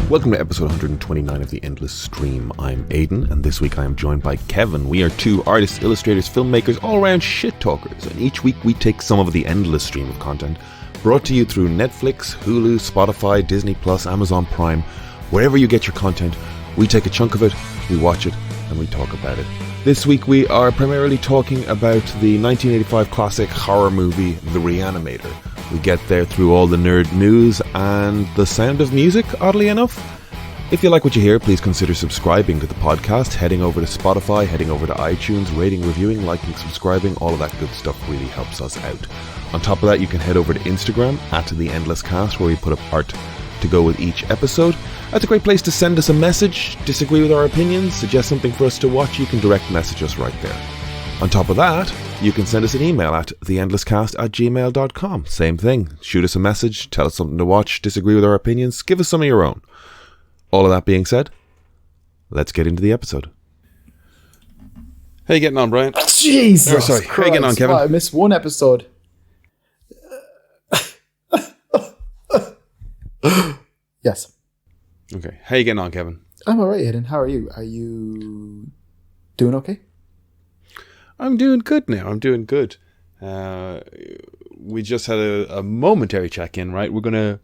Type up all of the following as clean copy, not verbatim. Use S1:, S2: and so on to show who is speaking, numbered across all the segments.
S1: Welcome to episode 129 of The Endless Stream. I'm Aidan, and this week I am joined by Kevin. We are two artists, illustrators, filmmakers, all-around shit talkers, and each week we take some of the endless stream of content brought to you through Netflix, Hulu, Spotify, Disney+, Amazon Prime. Wherever you get your content, we take a chunk of it, we watch it, and we talk about it. This week we are primarily talking about the 1985 classic horror movie, The ReAnimator. We get there through all the nerd news and the sound of music, oddly enough. If you like what you hear, please consider subscribing to the podcast, heading over to Spotify, heading over to iTunes, rating, reviewing, liking, subscribing, all of that good stuff really helps us out. On top of that, you can head over to Instagram, @TheEndlessCast, where we put up art to go with each episode. That's a great place to send us a message, disagree with our opinions, suggest something for us to watch. You can direct message us right there. On top of that, you can send us an email at theendlesscast@gmail.com. Same thing. Shoot us a message, tell us something to watch, disagree with our opinions, give us some of your own. All of that being said, let's get into the episode. How you getting on, Brian?
S2: Jesus
S1: Christ. How you getting on, Kevin?
S2: Wow, I missed one episode. Yes.
S1: Okay. How you getting on, Kevin?
S2: I'm alright, Aidan. How are you? Are you doing okay?
S1: I'm doing good now. I'm doing good. We just had a momentary check-in, right? We're gonna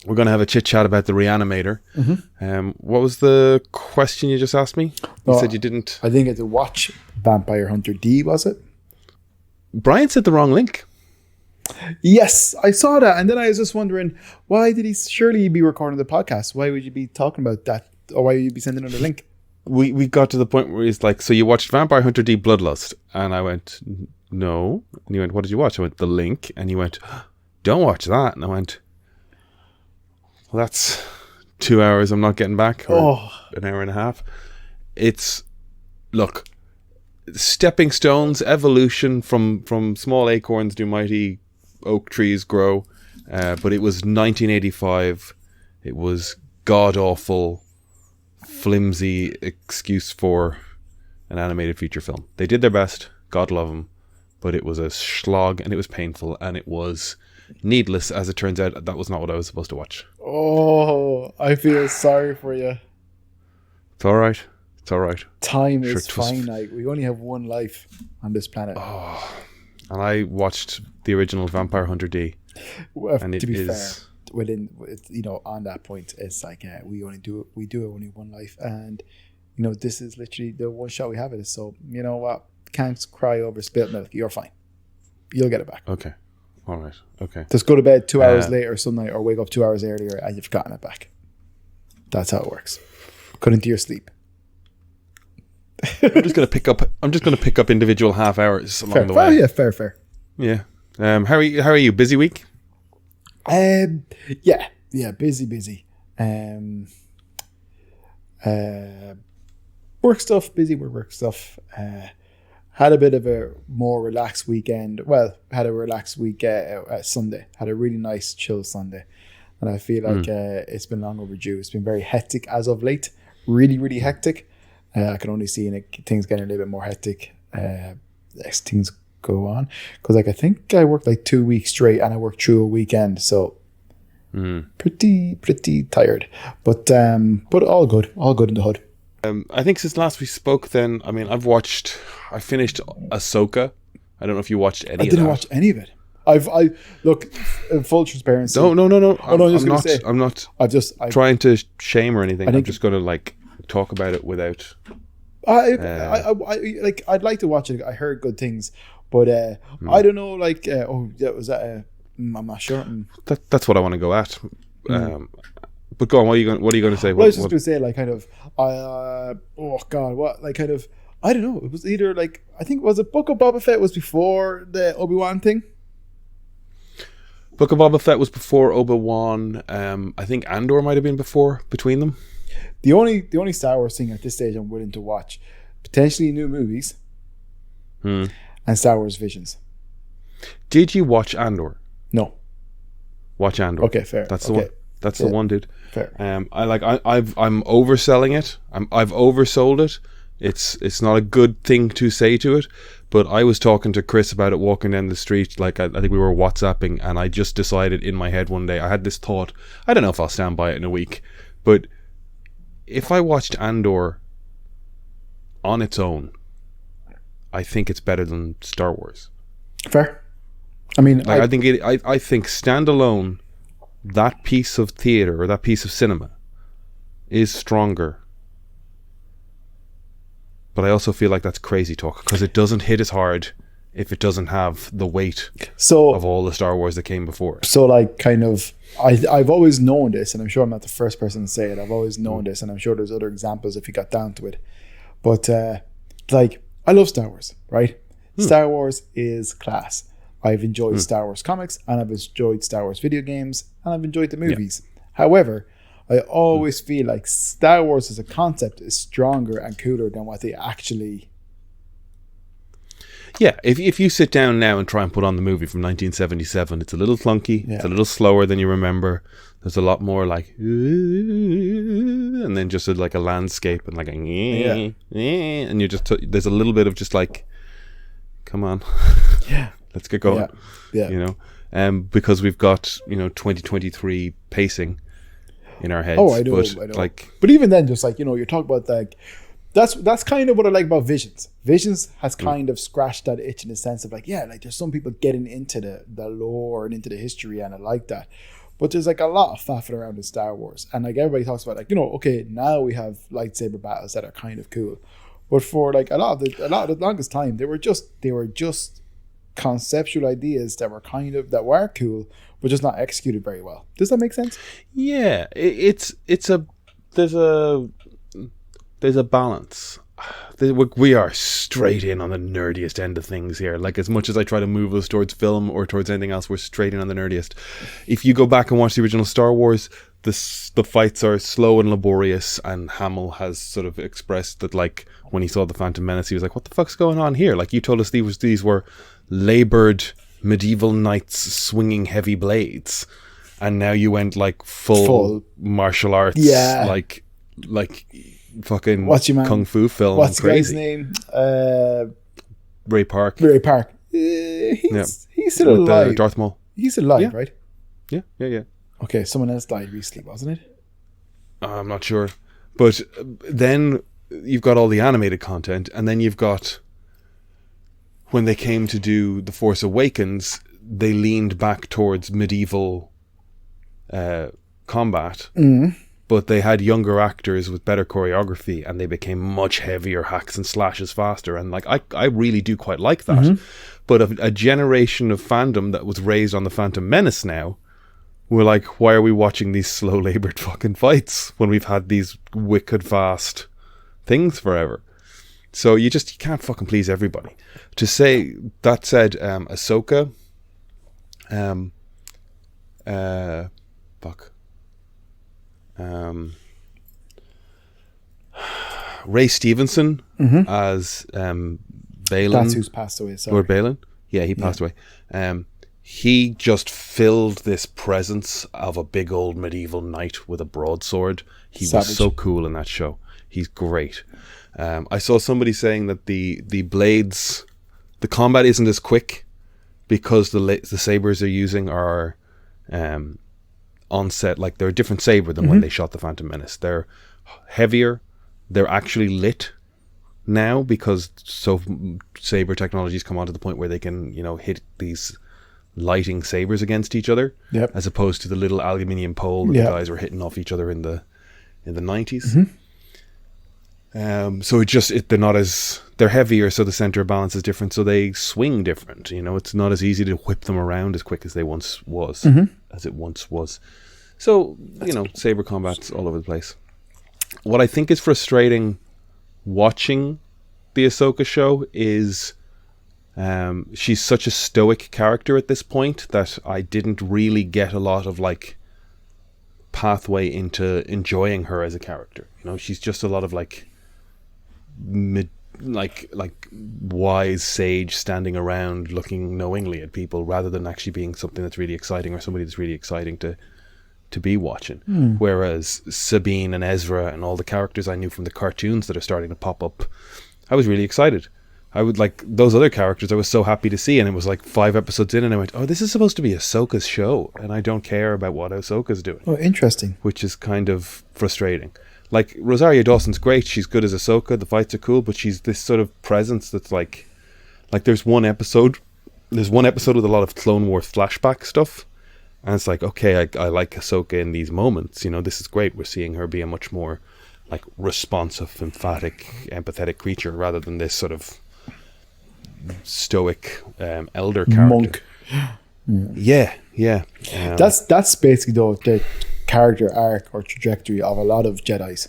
S1: have a chit-chat about the ReAnimator. Mm-hmm. What was the question you just asked me? You said you didn't...
S2: I didn't get to watch Vampire Hunter D, was it?
S1: Brian said the wrong link.
S2: Yes, I saw that. And then I was just wondering, why did he... Surely he'd be recording the podcast. Why would you be talking about that? Or why would you be sending another link?
S1: We got to the point where he's like, so you watched Vampire Hunter D Bloodlust? And I went, no. And he went, what did you watch? I went, The Link. And he went, don't watch that. And I went, well, that's 2 hours I'm not getting back. Or an hour and a half. It's, look, stepping stones, evolution from small acorns do mighty oak trees grow. But it was 1985. It was god-awful, flimsy excuse for an animated feature film. They did their best, God love them, but it was a slog and it was painful and it was needless. As it turns out, that was not what I was supposed to watch.
S2: Oh, I feel sorry for you.
S1: It's alright. It's alright.
S2: Time is finite. We only have one life on this planet.
S1: Oh, and I watched the original Vampire Hunter D.
S2: And to be fair, on that point, it's like we do only one life, and this is literally the one shot we have of it. So you know what? Can't cry over spilt milk. You're fine. You'll get it back.
S1: Okay. All right. Okay.
S2: Just go to bed 2 hours later some night, or wake up 2 hours earlier, and you've gotten it back. That's how it works. Cut into your sleep.
S1: I'm just gonna pick up individual half hours along the way.
S2: Oh yeah, fair.
S1: Yeah. How are you? Busy week?
S2: Yeah, busy. Work stuff, busy with work stuff. Had a bit of a more relaxed weekend. Well, had a relaxed week Sunday. Had a really nice, chill Sunday. And I feel like it's been long overdue. It's been very hectic as of late. Really, really hectic. I can only see things getting a little bit more hectic as things go on. Because I think I worked 2 weeks straight and I worked through a weekend. So pretty tired. But all good in the hood.
S1: I think since last we spoke then, I finished Ahsoka. I don't know if you watched any of it.
S2: I didn't watch any of it. I look, full transparency.
S1: No. I'm not trying to shame or anything. I'm just going to talk about it without...
S2: I'd like to watch it. I heard good things, but I don't know, was that I'm not sure.
S1: That's what I want to go at. But go on, what are you going to say?
S2: Well, I was just going to say, I don't know. It was either I think, was it Book of Boba Fett was before the Obi-Wan thing?
S1: Book of Boba Fett was before Obi-Wan. I think Andor might have been between them.
S2: The only Star Wars thing at this stage I'm willing to watch, potentially new movies, and Star Wars Visions.
S1: Did you watch Andor?
S2: No.
S1: Watch Andor.
S2: Okay, fair.
S1: That's the one. That's the one, dude.
S2: Fair.
S1: I'm overselling it. I've oversold it It's not a good thing to say to it, but I was talking to Chris about it walking down the street. Like I think we were WhatsApping, and I just decided in my head one day, I had this thought. I don't know if I'll stand by it in a week, but if I watched Andor on its own, I think it's better than Star Wars.
S2: Fair. I mean,
S1: I think standalone, that piece of theater or that piece of cinema is stronger. But I also feel like that's crazy talk, because it doesn't hit as hard if it doesn't have the weight of all the Star Wars that came before.
S2: So like kind of, I've always known this, and I'm sure I'm not the first person to say it. I've always known this, and I'm sure there's other examples if you got down to it. But like, I love Star Wars, right? Star Wars is class. I've enjoyed Star Wars comics, and I've enjoyed Star Wars video games, and I've enjoyed the movies. Yeah. However, I always feel like Star Wars as a concept is stronger and cooler than what they actually...
S1: Yeah, if you sit down now and try and put on the movie from 1977, it's a little clunky, it's a little slower than you remember. There's a lot more like... And then just like a landscape and like a... And you just... There's a little bit of just like... Come on.
S2: Yeah.
S1: Let's get going.
S2: Yeah.
S1: You know? Because we've got, 2023 pacing in our heads.
S2: Oh, I know. But even then, just like, you're talking about like, that's kind of what I like about Visions. Visions has kind of scratched that itch in the sense of like, like there's some people getting into the lore and into the history, and I like that. But there's like a lot of faffing around in Star Wars, and like everybody talks about like, okay, now we have lightsaber battles that are kind of cool. But for like a lot of the longest time, they were just conceptual ideas that were cool, but just not executed very well. Does that make sense?
S1: Yeah, there's a balance. We are straight in on the nerdiest end of things here. Like, as much as I try to move us towards film or towards anything else, we're straight in on the nerdiest. If you go back and watch the original Star Wars, the fights are slow and laborious, and Hamill has sort of expressed that, like, when he saw the Phantom Menace, he was like, what the fuck's going on here? Like, you told us these were labored medieval knights swinging heavy blades, and now you went like full martial arts, like fucking kung fu film.
S2: What's
S1: crazy.
S2: The guy's name?
S1: Ray Park.
S2: He's still alive.
S1: Darth Maul.
S2: He's alive, right?
S1: Yeah.
S2: Okay, someone else died recently, wasn't it?
S1: I'm not sure, but then you've got all the animated content, and then you've got, when they came to do The Force Awakens, they leaned back towards medieval combat, but they had younger actors with better choreography, and they became much heavier hacks and slashes faster. And like, I really do quite like that. But a generation of fandom that was raised on the Phantom Menace now, we're like, why are we watching these slow labored fucking fights when we've had these wicked fast things forever? So you can't fucking please everybody. To say that said, Ahsoka, Ray Stevenson as Balin.
S2: That's who's passed away. Sorry.
S1: Lord Balin. Yeah, he passed away. He just filled this presence of a big old medieval knight with a broadsword. He was so cool in that show. He's great. I saw somebody saying that the blades, the combat isn't as quick because the sabers they're using are on set, like they're a different saber than when they shot the Phantom Menace. They're heavier. They're actually lit now because saber technologies come on to the point where they can, hit these lighting sabers against each other, as opposed to the little aluminium pole that the guys were hitting off each other in the 90s. So they're heavier, so the center of balance is different, so they swing different. It's not as easy to whip them around as quick as it once was. So, saber combat's all over the place. What I think is frustrating watching the Ahsoka show is she's such a stoic character at this point that I didn't really get a lot of like pathway into enjoying her as a character. She's just a lot of like wise sage standing around looking knowingly at people rather than actually being something that's really exciting or somebody that's really exciting to to be watching. Whereas Sabine and Ezra and all the characters I knew from the cartoons that are starting to pop up, I was really excited. I would like those other characters I was so happy to see, and it was like 5 episodes in and I went, oh, this is supposed to be Ahsoka's show and I don't care about what Ahsoka's doing.
S2: Oh, interesting.
S1: Which is kind of frustrating. Like, Rosario Dawson's great, she's good as Ahsoka, the fights are cool, but she's this sort of presence that's like there's one episode with a lot of Clone Wars flashback stuff, and it's like, okay, I like Ahsoka in these moments, you know, this is great, we're seeing her be a much more like responsive, emphatic, empathetic creature rather than this sort of stoic elder character.
S2: Monk.
S1: Yeah.
S2: That's basically though the character arc or trajectory of a lot of Jedis.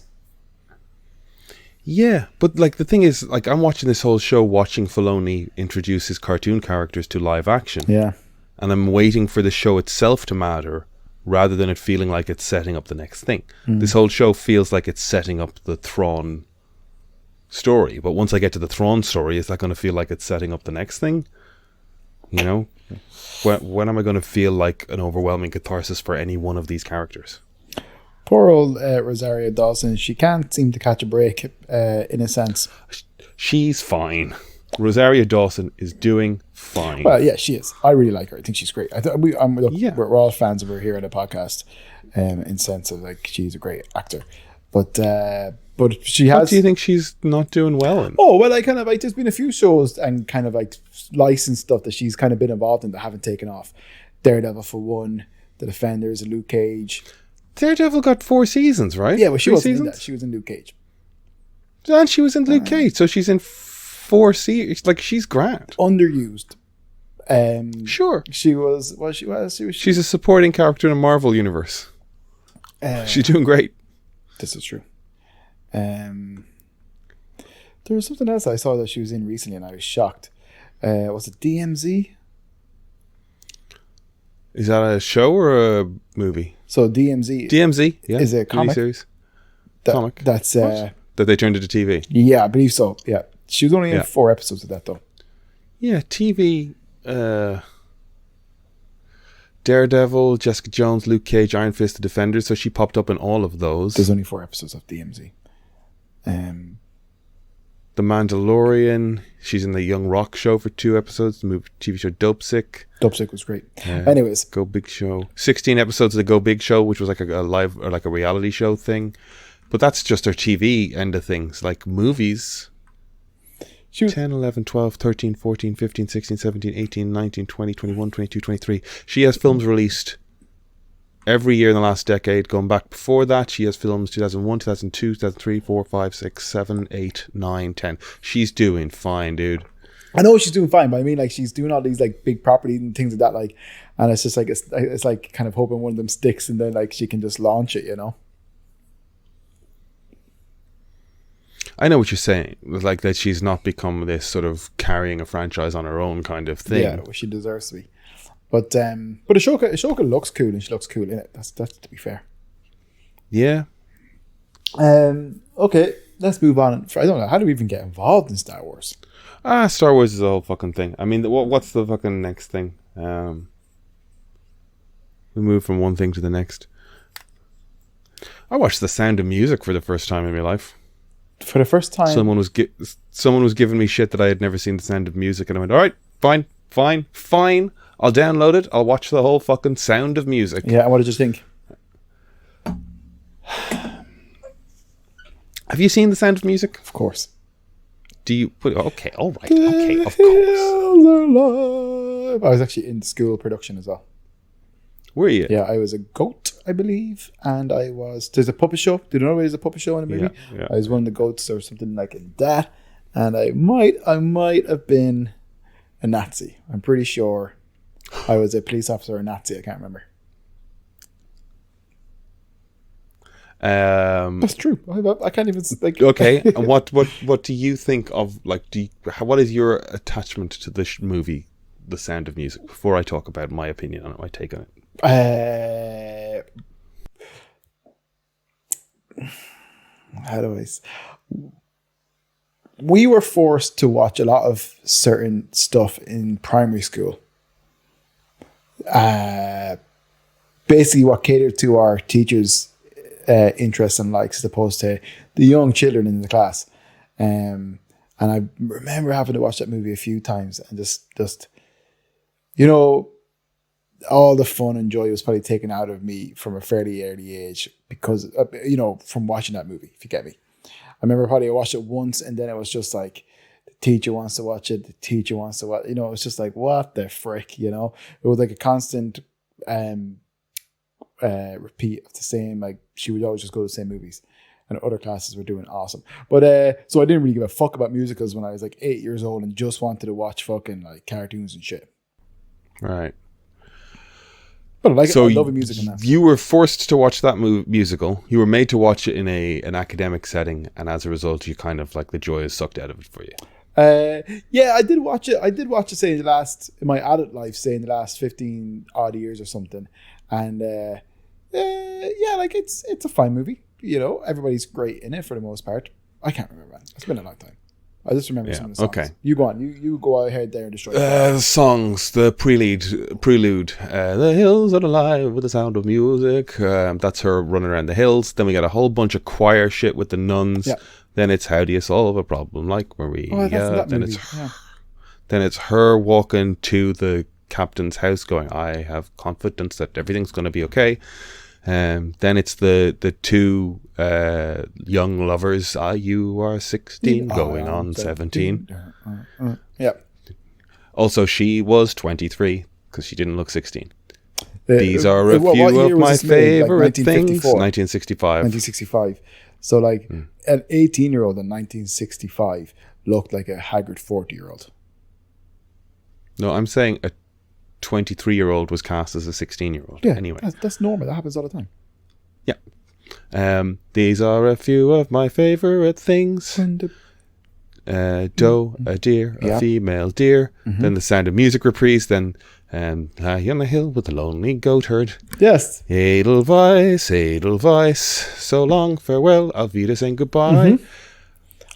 S1: Yeah, but like the thing is, like I'm watching this whole show, watching Filoni introduce his cartoon characters to live action.
S2: Yeah.
S1: And I'm waiting for the show itself to matter rather than it feeling like it's setting up the next thing. This whole show feels like it's setting up the Thrawn story, but once I get to the Thrawn story, is that going to feel like it's setting up the next thing? You know, when am I going to feel like an overwhelming catharsis for any one of these characters?
S2: Poor old Rosario Dawson, she can't seem to catch a break in a sense.
S1: She's fine. Rosario Dawson is doing fine.
S2: Well, yeah, she is. I really like her. I think she's great. We're all fans of her here on the podcast, in sense of like she's a great actor. But she has.
S1: What do you think she's not doing well in?
S2: Oh well, there's been a few shows and kind of like licensed stuff that she's kind of been involved in that haven't taken off. Daredevil for one, The Defenders, Luke Cage.
S1: Daredevil got 4 seasons, right?
S2: Yeah, well, she
S1: 3
S2: wasn't in
S1: seasons?
S2: that. She was in Luke Cage.
S1: And she was in Luke Cage, so she's in 4 seasons. Like, she's grand.
S2: Underused.
S1: Sure.
S2: She was.
S1: She's a supporting character in a Marvel universe. She's doing great.
S2: This is true. There was something else I saw that she was in recently, and I was shocked. Was it DMZ?
S1: Is that a show or a movie?
S2: So DMZ
S1: yeah,
S2: is a comic
S1: series.
S2: comic that's
S1: that they turned into TV.
S2: Yeah, I believe so. Yeah, she was only in 4 episodes of that though.
S1: Yeah, TV. Daredevil, Jessica Jones, Luke Cage, Iron Fist, The Defenders. So she popped up in all of those.
S2: There's only 4 episodes of DMZ.
S1: The Mandalorian. She's in the Young Rock show for 2 episodes. The TV show Dope Sick.
S2: Dope Sick was great. Anyways,
S1: Go Big Show. 16 episodes of the Go Big Show, which was like a live or like a reality show thing. But that's just her TV end of things. Like movies. She was 10, 11, 12, 13, 14, 15, 16, 17, 18, 19, 20, 21, 22, 23. She has films released every year in the last decade. Going back before that, she has films 2001, 2002, 2003, 4, 5, 6, 7, 8, 9, 10. She's doing fine, dude.
S2: I know she's doing fine, but I mean, like, she's doing all these like big properties and things like that, like, and it's just like it's like kind of hoping one of them sticks, and then like she can just launch it, you know.
S1: I know what you're saying, like that she's not become this sort of carrying a franchise on her own kind of thing.
S2: Yeah, well, she deserves to be. But Ashoka looks cool, and she looks cool in it. That's to be fair.
S1: Yeah.
S2: Okay, let's move on. I don't know, how do we even get involved in Star Wars?
S1: Star Wars is a whole fucking thing. I mean, what's the fucking next thing? We move from one thing to the next. I watched The Sound of Music for the first time in my life.
S2: For the first time,
S1: someone was giving me shit that I had never seen The Sound of Music, and I went, all right, fine. I'll download it. I'll watch the whole fucking Sound of Music.
S2: Yeah, and what did you think?
S1: Have you seen The Sound of Music?
S2: Of course.
S1: Do you? Okay, all right. Okay, of course.
S2: I was actually in school production as well.
S1: Were you?
S2: Yeah, I was a goat, I believe, and I was. There's a puppet show. Do you know there's a puppet show in the movie?
S1: Yeah.
S2: I was one of the goats or something like that, and I might have been a Nazi. I'm pretty sure I was a police officer or a Nazi. I can't remember. That's true. I can't even like.
S1: Okay, and what do you think of like? What is your attachment to this movie, The Sound of Music? Before I talk about my opinion on it, my take on it.
S2: How do I? We were forced to watch a lot of certain stuff in primary school. basically what catered to our teachers' interests and likes, as opposed to the young children in the class. And I remember having to watch that movie a few times, and just all the fun and joy was probably taken out of me from a fairly early age because from watching that movie. If you get me, I remember probably I watched it once, and then it was just like the teacher wants to watch it. The teacher wants to watch. It was just like, what the frick, It was like a constant repeat of the same. Like she would always just go to the same movies, and other classes were doing awesome. But so I didn't really give a fuck about musicals when I was like 8 years old and just wanted to watch fucking like cartoons and shit.
S1: Right.
S2: But I
S1: so
S2: love a musical now.
S1: You were forced to watch that musical. You were made to watch it in an academic setting, and as a result, you kind of like the joy is sucked out of it for you.
S2: Yeah, I did watch it. I did watch it, say, in my adult life, say in the last 15 odd years or something. And yeah, like it's a fine movie. Everybody's great in it for the most part. I can't remember, man. It's been a long time. I just remember some of the songs. Okay. You go on. You go ahead there and destroy it.
S1: The songs, the prelude. The hills are alive with the sound of music. That's her running around the hills. Then we got a whole bunch of choir shit with the nuns. Yeah. Then it's how do you solve a problem like Maria.
S2: Oh, that's
S1: then then it's her walking to the captain's house going, I have confidence that everything's going to be okay. Then it's the two young lovers. You are 16, going on 17.
S2: Yeah.
S1: Also, she was 23 because she didn't look 16. These are a few of my favorite things. 1965.
S2: 1965. So, like, an 18-year-old in 1965 looked like a haggard 40-year-old.
S1: No, I'm saying a 23-year-old was cast as a 16-year-old.
S2: Yeah,
S1: anyway.
S2: That's normal. That happens all the time.
S1: Yeah. These are a few of my favorite things. A doe, a deer, a female deer. Mm-hmm. Then the Sound of Music reprise. Then high on the hill with the lonely goat herd.
S2: Yes.
S1: Edelweiss, so long, farewell, Auf Wiedersehen, goodbye.
S2: Mm-hmm.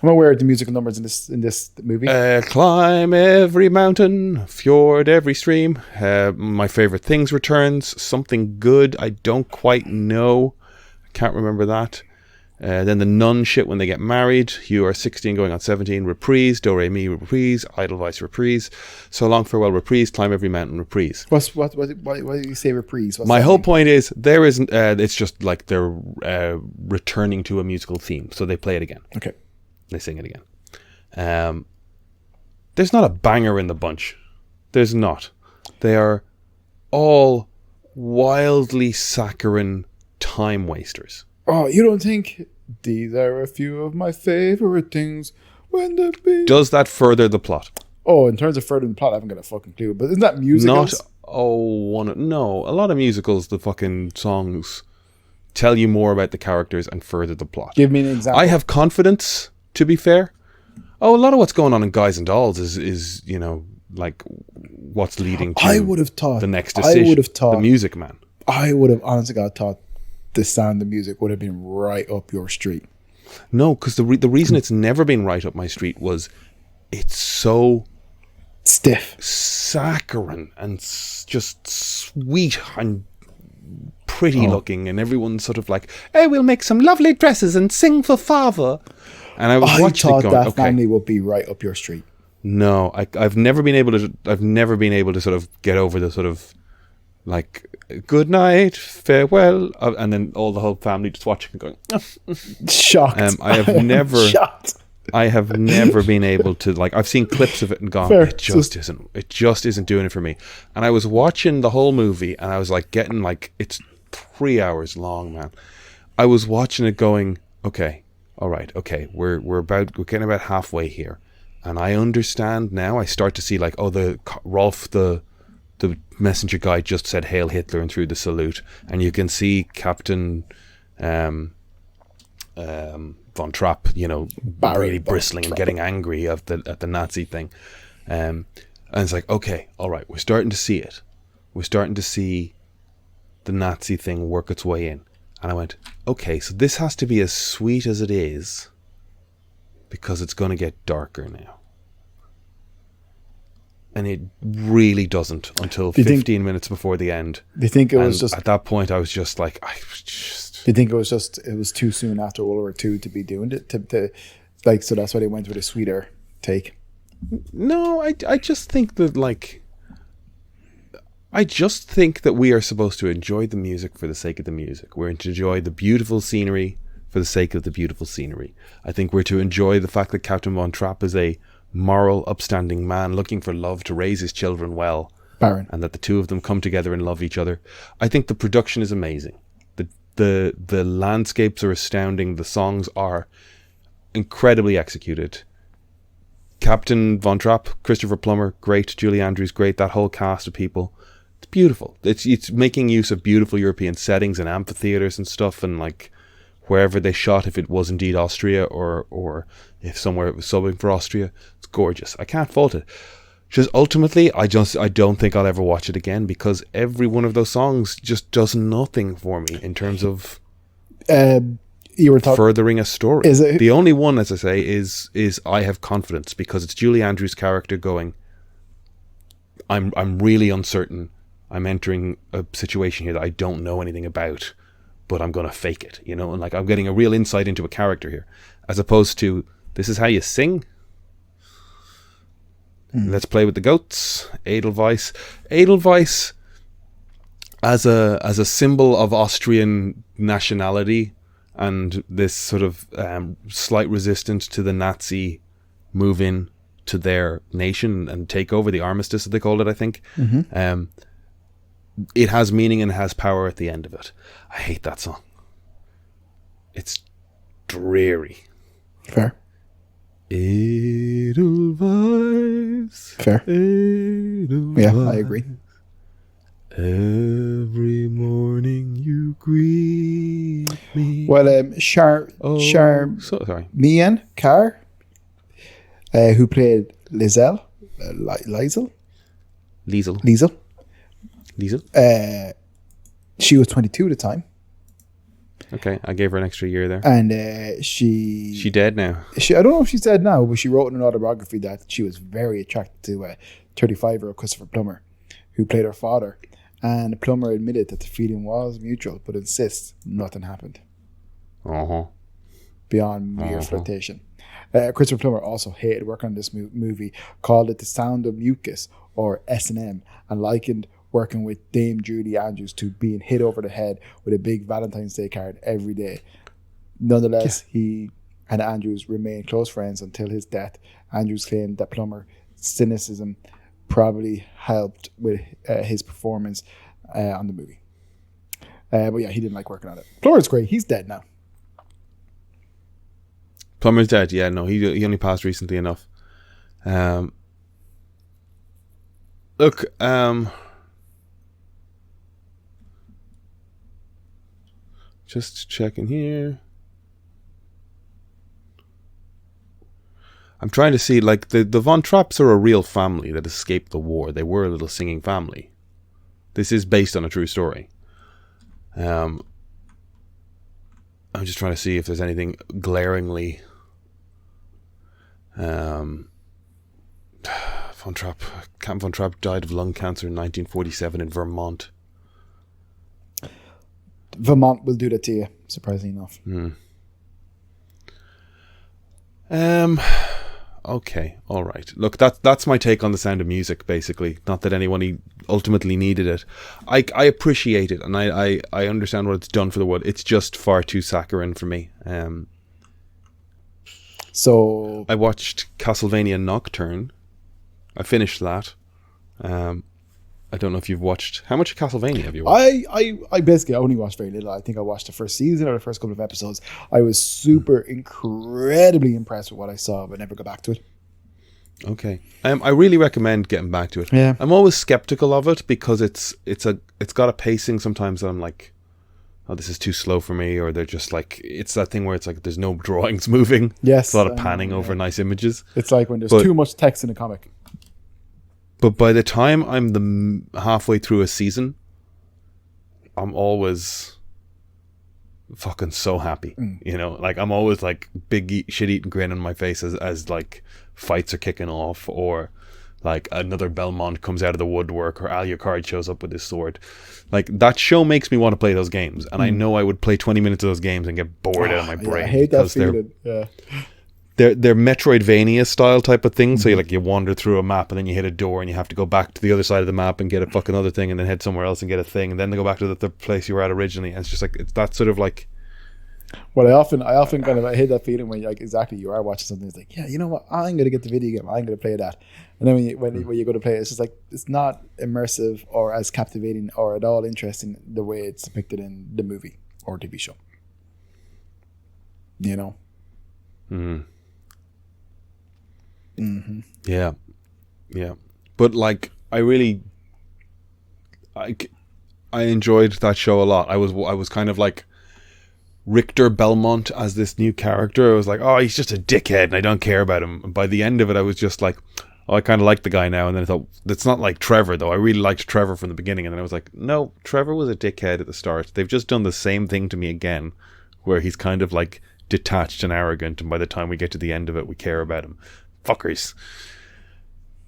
S2: I'm aware of the musical numbers in this movie.
S1: Climb every mountain, fjord every stream. My favorite things returns. Something good, I don't quite know. I can't remember that. Then the nun shit when they get married. You are 16 going on 17. Reprise. Do re mi reprise. Edelweiss reprise. So long farewell reprise. Climb every mountain reprise.
S2: Why do you say reprise?
S1: My whole point is there isn't. It's just like they're returning to a musical theme, so they play it again.
S2: Okay.
S1: They sing it again. There's not a banger in the bunch. There's not. They are all wildly saccharine time wasters.
S2: Oh, you don't think these are a few of my favorite things when the beat...
S1: Does that further the plot?
S2: Oh, in terms of furthering the plot, I haven't got a fucking clue. But isn't that musicals?
S1: No. A lot of musicals, the fucking songs tell you more about the characters and further the plot.
S2: Give me an example.
S1: I have confidence, to be fair. A lot of what's going on in Guys and Dolls is like what's leading to
S2: I would have thought,
S1: the next decision.
S2: I would have thought,
S1: The Music Man.
S2: I would have honestly thought the Sound of Music would have been right up your street.
S1: No, because the reason it's never been right up my street was it's so
S2: stiff,
S1: saccharine, and just sweet and pretty looking, and everyone's sort of like, hey, we'll make some lovely dresses and sing for father. And I was watching it going,
S2: that family would be right up your street.
S1: No, I've never been able to sort of get over the sort of like good night, farewell, and then the whole family just watching and going
S2: shocked.
S1: I have never
S2: shocked.
S1: I have never been able to, like, I've seen clips of it and gone,
S2: Fair.
S1: it just isn't doing it for me. And I was watching the whole movie and I was like getting like, it's 3 hours long, man. I was watching it going, okay, all right, okay, we're getting about halfway here. And I understand now. I start to see like, Rolf, the messenger guy just said Hail Hitler and threw the salute, and you can see Captain Von Trapp, really bristling and getting angry at the Nazi thing, and it's like, okay, all right, we're starting to see it. We're starting to see the Nazi thing work its way in, and I went, okay, so this has to be as sweet as it is, because it's going to get darker now. and it really doesn't until
S2: Do you
S1: 15 minutes before the end.
S2: Do you think it was just?
S1: At that point, I was just like,
S2: Do you think it was too soon after World War II to be doing it? To like, so that's why they went with a sweeter take.
S1: No, I just think that, like, I just think that we are supposed to enjoy the music for the sake of the music. We're to enjoy the beautiful scenery for the sake of the beautiful scenery. I think we're to enjoy the fact that Captain Von Trapp is a moral, upstanding man looking for love to raise his children well.
S2: Baron.
S1: And that the two of them come together and love each other. I think the production is amazing. The landscapes are astounding. The songs are incredibly executed. Captain Von Trapp, Christopher Plummer, great. Julie Andrews, great. That whole cast of people. It's beautiful. It's making use of beautiful European settings and amphitheaters and stuff, and like wherever they shot, if it was indeed Austria or if somewhere it was subbing for Austria, it's gorgeous. I can't fault it. Just ultimately, I don't think I'll ever watch it again, because every one of those songs just does nothing for me in terms of
S2: you were
S1: furthering a story.
S2: Is it,
S1: the only one, as I say, is I Have Confidence, because it's Julie Andrews' character going, I'm really uncertain. I'm entering a situation here that I don't know anything about, but I'm going to fake it, you know? And like, I'm getting a real insight into a character here, as opposed to, this is how you sing. Let's play with the goats. Edelweiss. Edelweiss, as a symbol of Austrian nationality and this sort of slight resistance to the Nazi move in to their nation and take over, the armistice that they called it, I think. It has meaning and has power at the end of it. I hate that song. It's dreary.
S2: Fair.
S1: Edelweiss.
S2: Fair.
S1: Edelweiss.
S2: Yeah, I agree.
S1: Every morning you greet me.
S2: Well,
S1: sorry.
S2: Mian Carr, who played Liesel. She was 22 at the time.
S1: Okay, I gave her an extra year there.
S2: And she
S1: dead now.
S2: I don't know if she's dead now, but she wrote in an autobiography that she was very attracted to 35-year-old Christopher Plummer, who played her father. And Plummer admitted that the feeling was mutual, but insists nothing happened. Beyond mere flirtation. Christopher Plummer also hated working on this movie, called it the sound of mucus, or S&M, and likened working with Dame Julie Andrews to being hit over the head with a big Valentine's Day card every day. Nonetheless, he and Andrews remained close friends until his death. Andrews claimed that Plummer's cynicism probably helped with his performance on the movie. But yeah, he didn't like working on it. Plummer's great. He's dead now.
S1: Plummer's dead. Yeah, no, he only passed recently enough. Look, just checking here. I'm trying to see, like, the Von Trapps are a real family that escaped the war. They were a little singing family. This is based on a true story. I'm just trying to see if there's anything glaringly. Von Trapp, Camp Von Trapp died of lung cancer in 1947 in Vermont.
S2: Vermont will do that to you, surprisingly enough.
S1: Okay, all right. Look, that's my take on The Sound of Music, basically. Not that anyone ultimately needed it. I appreciate it, and I understand what it's done for the world. It's just far too saccharine for me.
S2: So
S1: I watched Castlevania Nocturne. I finished that. I don't know if you've watched. How much Castlevania have you watched?
S2: I basically only watched very little. I think I watched the first season or the first couple of episodes. I was incredibly impressed with what I saw, but never got back to it.
S1: Okay. I really recommend getting back to it.
S2: Yeah.
S1: I'm always skeptical of it because it's got a pacing sometimes that I'm like, oh, this is too slow for me, or they're just like, it's that thing where it's like there's no drawings moving.
S2: Yes.
S1: It's a lot of panning over nice images.
S2: It's like when there's too much text in a comic.
S1: But by the time I'm halfway through a season, I'm always fucking so happy. You know, like I'm always like big shit-eating grin on my face as like fights are kicking off, or like another Belmont comes out of the woodwork, or Alucard shows up with his sword. Like, that show makes me want to play those games, and I know I would play 20 minutes of those games and get bored out of my brain.
S2: I hate that feeling.
S1: They're Metroidvania style type of thing. So you wander through a map and then you hit a door and you have to go back to the other side of the map and get a fucking other thing, and then head somewhere else and get a thing, and then they go back to the place you were at originally. And it's just like, it's that sort of like.
S2: Well, I often kind of I hate that feeling when you are watching something. It's like, yeah, you know what? I'm going to get the video game. I'm going to play that. And then when you go to play it, it's just like, it's not immersive or as captivating or at all interesting the way it's depicted in the movie or TV show. You know.
S1: Yeah. But like, I enjoyed that show a lot. I was kind of like Richter Belmont as this new character. I was like, oh, he's just a dickhead and I don't care about him. And by the end of it, I was just like, oh, I kind of like the guy now. And then I thought, that's not like Trevor though. I really liked Trevor from the beginning. And then I was like, no, Trevor was a dickhead at the start. They've just done the same thing to me again, where he's kind of like detached and arrogant, and by the time we get to the end of it, we care about him. Fuckers.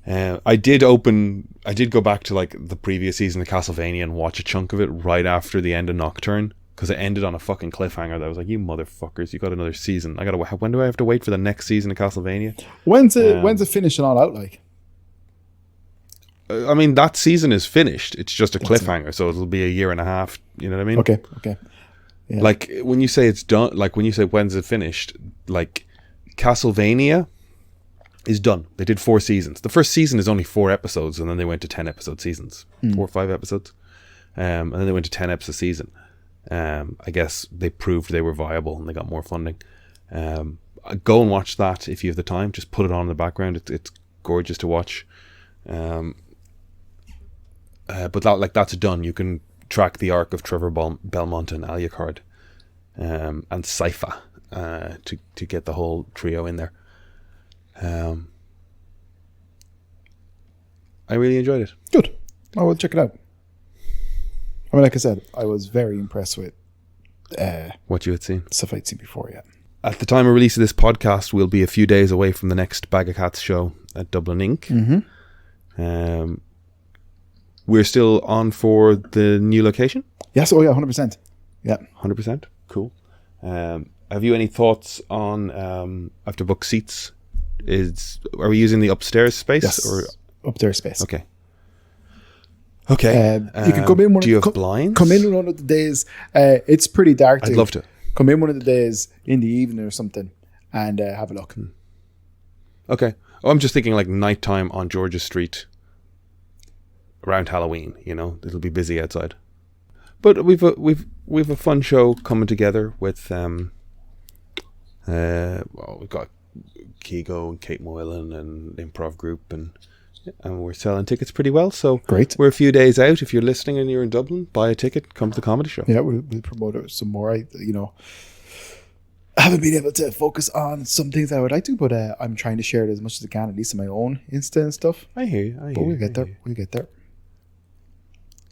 S1: I did go back to like the previous season of Castlevania and watch a chunk of it right after the end of Nocturne, because it ended on a fucking cliffhanger that I was like, you motherfuckers, you got another season. When do I have to wait for the next season of Castlevania?
S2: When's it finishing all out like?
S1: I mean, that season is finished. It's just a cliffhanger, so it'll be a year and a half. You know what I mean?
S2: Okay. Yeah.
S1: Like, when you say it's done, like when you say when's it finished, like Castlevania is done. They did 4 seasons. The first season is only 4 episodes, and then they went to 10 episode seasons. 4 or 5 episodes. And then they went to 10 episodes a season. I guess they proved they were viable and they got more funding. Go and watch that if you have the time. Just put it on in the background. It's gorgeous to watch. But that's done. You can track the arc of Trevor Belmont and Alucard and Sypha to get the whole trio in there. I really enjoyed it.
S2: Good. I will check it out. I mean, like I said, I was very impressed with
S1: what you had seen.
S2: Stuff I'd seen before, yeah.
S1: At the time of release of this podcast, we'll be a few days away from the next Bag of Cats show at Dublin Inc. We're still on for the new location?
S2: Yes, 100%. Yeah.
S1: 100%? Cool. Have you any thoughts on after book seats? Are we using the upstairs space?
S2: Yes, or upstairs space.
S1: Okay.
S2: You can come in.
S1: Do you have blinds?
S2: Come in one of the days. It's pretty dark.
S1: I'd love to.
S2: Come in one of the days in the evening or something and have a look.
S1: Okay. Oh, I'm just thinking like nighttime on George's Street around Halloween. You know, it'll be busy outside. But we've a fun show coming together with we've got Kigo and Kate Moylan and Improv Group, and we're selling tickets pretty well. So
S2: great.
S1: We're a few days out. If you're listening and you're in Dublin, buy a ticket, come to the comedy show.
S2: Yeah, we'll promote it some more. I haven't been able to focus on some things that I would like to, but I'm trying to share it as much as I can, at least in my own Insta and stuff.
S1: I hear you.
S2: But we'll get there. We'll get there.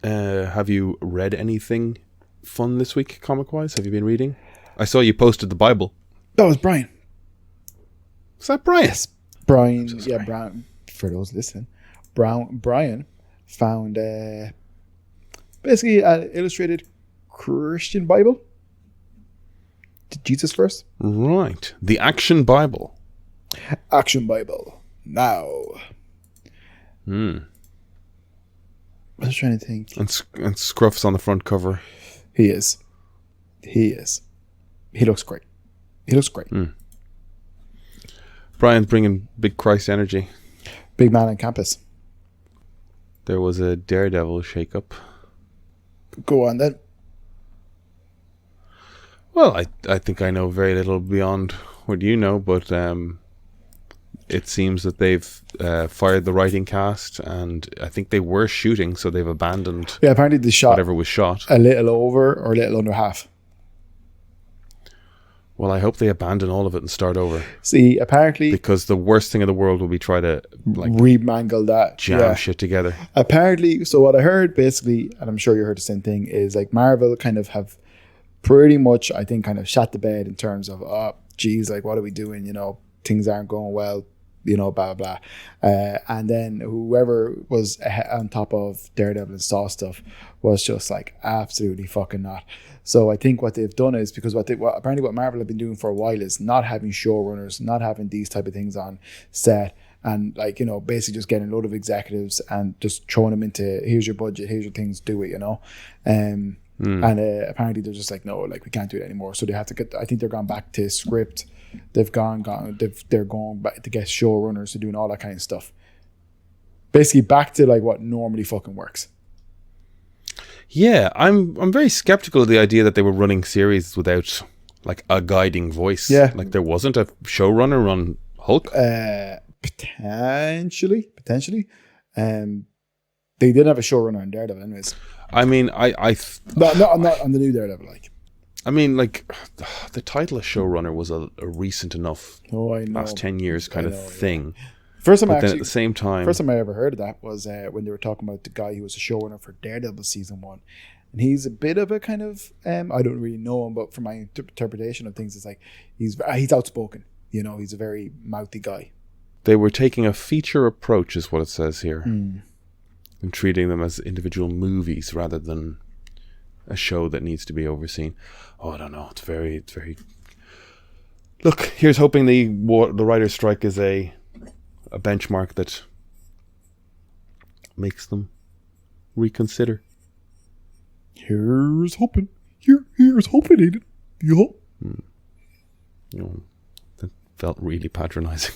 S1: Have you read anything fun this week, comic-wise? Have you been reading? I saw you posted the Bible.
S2: That was Brian.
S1: Is that Brian?
S2: Yes. Brian. Yeah, Brian. For those listening, Brian found basically an illustrated Christian Bible. Jesus first.
S1: Right. The Action Bible.
S2: Action Bible. Now. I was trying to think.
S1: And Scruff's on the front cover.
S2: He is. He looks great.
S1: Brian's bringing big Christ energy.
S2: Big man on campus.
S1: There was a Daredevil shake-up.
S2: Go on then.
S1: Well, I think I know very little beyond what you know, but it seems that they've fired the writing cast, and I think they were shooting, so they've abandoned.
S2: Yeah, apparently they shot
S1: whatever was shot.
S2: A little over or a little under half.
S1: Well, I hope they abandon all of it and start over.
S2: See, apparently,
S1: because the worst thing in the world will be try to
S2: remangle that,
S1: jam shit together.
S2: Apparently, so what I heard basically, and I'm sure you heard the same thing, is like Marvel kind of have pretty much, I think, kind of shot the bed in terms of, oh, geez, like what are we doing? You know, things aren't going well. blah, blah. And then whoever was on top of Daredevil and saw stuff was just like, absolutely fucking not. So I think what they've done is, because apparently what Marvel have been doing for a while is not having showrunners, not having these type of things on set, and like, basically just getting a load of executives and just throwing them into, here's your budget, here's your things, do it, And apparently they're just like, no, like we can't do it anymore. So they have to I think they're gone back to script. They're going back to get showrunners to doing all that kind of stuff. Basically back to like what normally fucking works.
S1: Yeah, I'm very skeptical of the idea that they were running series without like a guiding voice.
S2: Yeah.
S1: Like there wasn't a showrunner on Hulk.
S2: Potentially. They didn't have a showrunner on Daredevil anyways.
S1: I mean,
S2: not on the new Daredevil, like.
S1: I mean, like, the title of showrunner was a recent enough,
S2: I know.
S1: last 10 years kind of thing.
S2: Yeah. First time
S1: at the same time,
S2: first time I ever heard of that was when they were talking about the guy who was a showrunner for Daredevil season 1, and he's a bit of a kind of I don't really know him, but from my interpretation of things, it's like he's outspoken. He's a very mouthy guy.
S1: They were taking a feature approach, is what it says here, and treating them as individual movies rather than a show that needs to be overseen. Oh, I don't know. It's very. Look, here's hoping the writer's strike is a benchmark that makes them reconsider.
S2: Here's hoping. Here's hoping, Aiden.
S1: That felt really patronizing.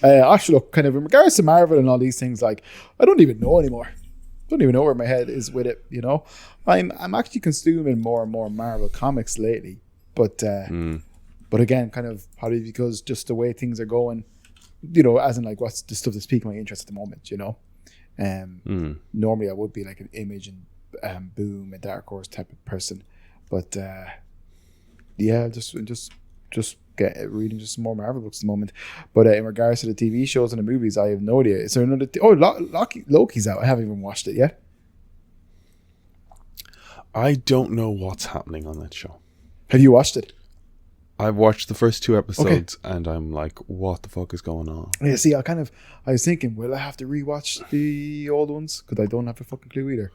S2: Actually, look, kind of in regards to Marvel and all these things, like, I don't even know anymore. Don't even know where my head is with it. I'm actually consuming more and more Marvel comics lately, but again, kind of probably because just the way things are going, as in like what's the stuff that's piquing my interest at the moment. Normally I would be like an Image and Boom and Dark Horse type of person, but just get reading just some more Marvel books at the moment. But in regards to the TV shows and the movies, I have no idea. Is there another? Loki's out. I haven't even watched it yet.
S1: I don't know what's happening on that show.
S2: Have you watched it?
S1: I've watched the first 2 episodes, and I'm like, what the fuck is going on?
S2: Yeah, see, I was thinking, will I have to rewatch the old ones? Because I don't have a fucking clue either.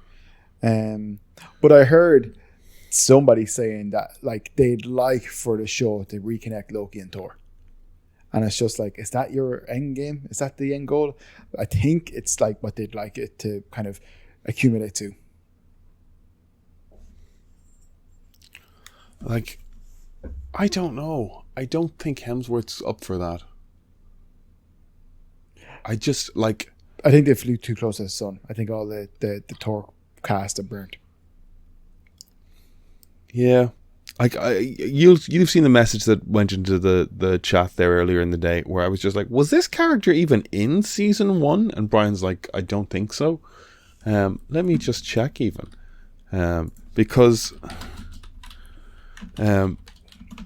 S2: But I heard somebody saying that like they'd like for the show to reconnect Loki and Thor. And it's just like, is that your end game? Is that the end goal? I think it's like what they'd like it to kind of accumulate to.
S1: Like, I don't know. I don't think Hemsworth's up for that. I think they flew too close to the sun. I think all the Thor cast are burnt. Yeah. Like, you've seen the message that went into the chat there earlier in the day where I was just like, was this character even in season 1? And Brian's like, I don't think so. Let me just check even. Because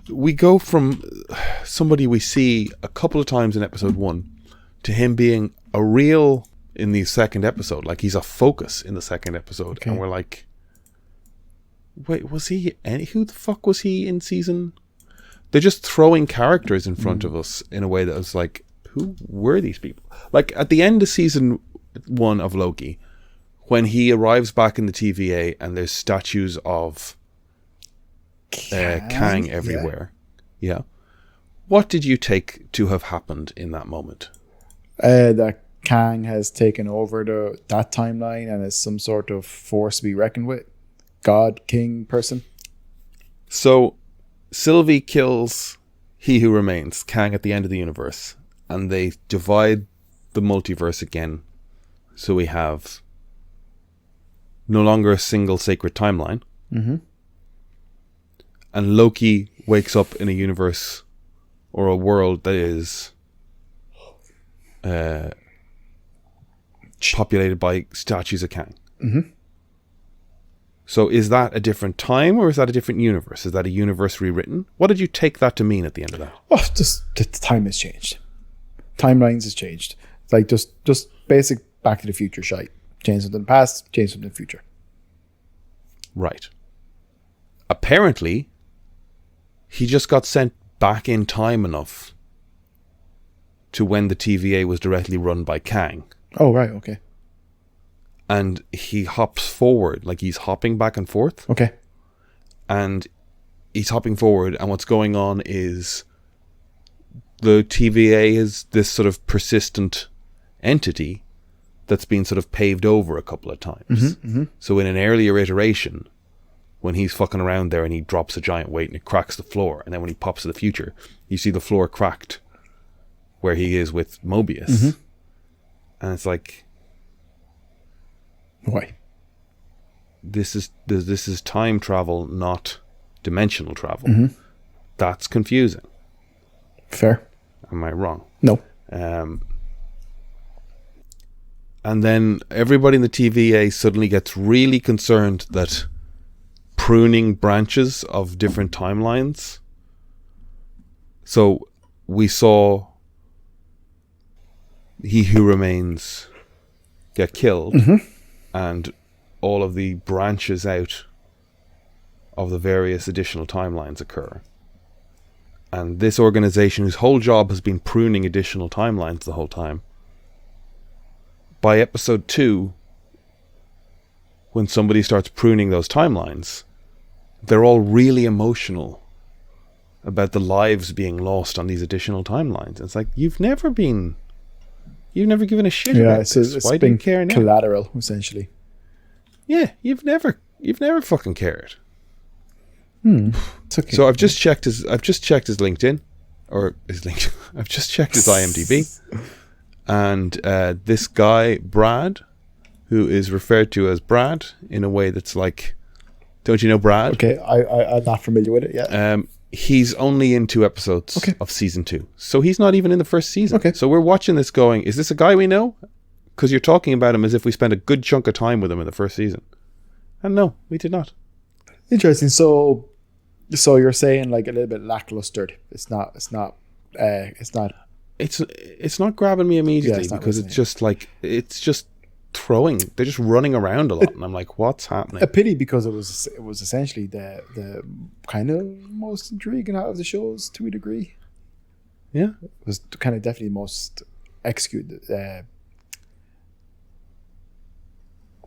S1: we go from somebody we see a couple of times in episode 1 to him being a real in the second episode. Like, he's a focus in the second episode. Okay. And we're like, wait, was he who the fuck was he in season? They're just throwing characters in front of us in a way that was like, who were these people? Like, at the end of season 1 of Loki, when he arrives back in the TVA and there's statues of Kang everywhere. Yeah. What did you take to have happened in that moment?
S2: That Kang has taken over that timeline and is some sort of force to be reckoned with. God, king person.
S1: So Sylvie kills He Who Remains, Kang, at the end of the universe, and they divide the multiverse again. So we have no longer a single sacred timeline.
S2: Mm-hmm.
S1: And Loki wakes up in a universe or a world that is populated by statues of Kang.
S2: Mm-hmm.
S1: So is that a different time or is that a different universe? Is that a universe rewritten? What did you take that to mean at the end of that?
S2: Oh, just the time has changed. Timelines has changed. It's like just basic Back to the Future shite. Change something in the past, change something in the future.
S1: Right. Apparently, he just got sent back in time enough to when the TVA was directly run by Kang.
S2: Oh, right. Okay.
S1: And he hops forward, like he's hopping back and forth.
S2: Okay.
S1: And he's hopping forward, and what's going on is the TVA is this sort of persistent entity that's been sort of paved over a couple of times. So in an earlier iteration, when he's fucking around there and he drops a giant weight and it cracks the floor, and then when he pops to the future, you see the floor cracked where he is with Mobius. And it's like,
S2: why?
S1: This is time travel, not dimensional travel. That's confusing.
S2: Fair.
S1: Am I wrong?
S2: No.
S1: And then everybody in the TVA suddenly gets really concerned that pruning branches of different timelines. So we saw He Who Remains get killed, and all of the branches out of the various additional timelines occur. And this organization, whose whole job has been pruning additional timelines the whole time, by episode 2, when somebody starts pruning those timelines, they're all really emotional about the lives being lost on these additional timelines. It's like, you've never given a shit about this. Why do you care now?
S2: Collateral, essentially.
S1: Yeah, you've never fucking cared.
S2: It's okay.
S1: So I've just checked his LinkedIn, or his link. I've just checked his IMDb, and this guy Brad, who is referred to as Brad in a way that's like, don't you know Brad?
S2: Okay, I'm not familiar with it yet.
S1: He's only in 2 episodes of season 2, so he's not even in the first season.
S2: Okay,
S1: so we're watching this going, is this a guy we know? Because you're talking about him as if we spent a good chunk of time with him in the first season, and no, we did not.
S2: Interesting. So you're saying like a little bit lackluster. It's not
S1: grabbing me immediately,
S2: not
S1: because it's just like, it's just throwing, they're just running around a lot, and I'm like, what's happening?
S2: A pity, because it was essentially the kind of most intriguing out of the shows to a degree.
S1: Yeah,
S2: it was kind of definitely most executed.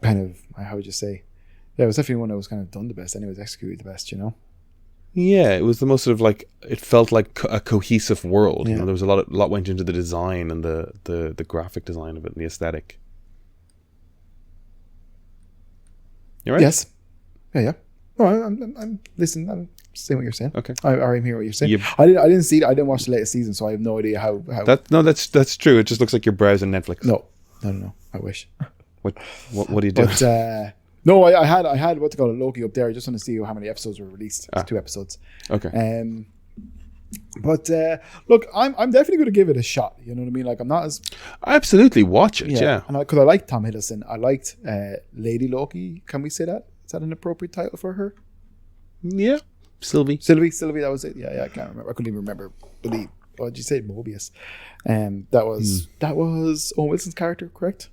S2: Kind of, how would you say? Yeah, it was definitely one that was kind of done the best, and it was executed the best, you know.
S1: Yeah, it was the most sort of like, it felt like a cohesive world.
S2: Yeah.
S1: You know, there was a lot went into the design and the graphic design of it and the aesthetic. You right?
S2: Yes. Yeah. No, I'm listening. I'm seeing what you're saying.
S1: Okay.
S2: I'm hearing what you're saying. I didn't see it. I didn't watch the latest season, so I have no idea how.
S1: That's true. It just looks like you're browsing Netflix.
S2: No. I wish.
S1: What are you doing?
S2: But no, I had what to call it, Loki up there. I just want to see how many episodes were released. It's 2 episodes.
S1: Okay.
S2: But look, I'm definitely going to give it a shot. You know what I mean? Like, I'm not as
S1: absolutely watch it. Yeah.
S2: And because I liked Tom Hiddleston, I liked Lady Loki. Can we say that? Is that an appropriate title for her?
S1: Yeah, Sylvie.
S2: That was it. Yeah. I can't remember. I couldn't even remember. What did you say? Mobius. That was Owen Wilson's character, correct?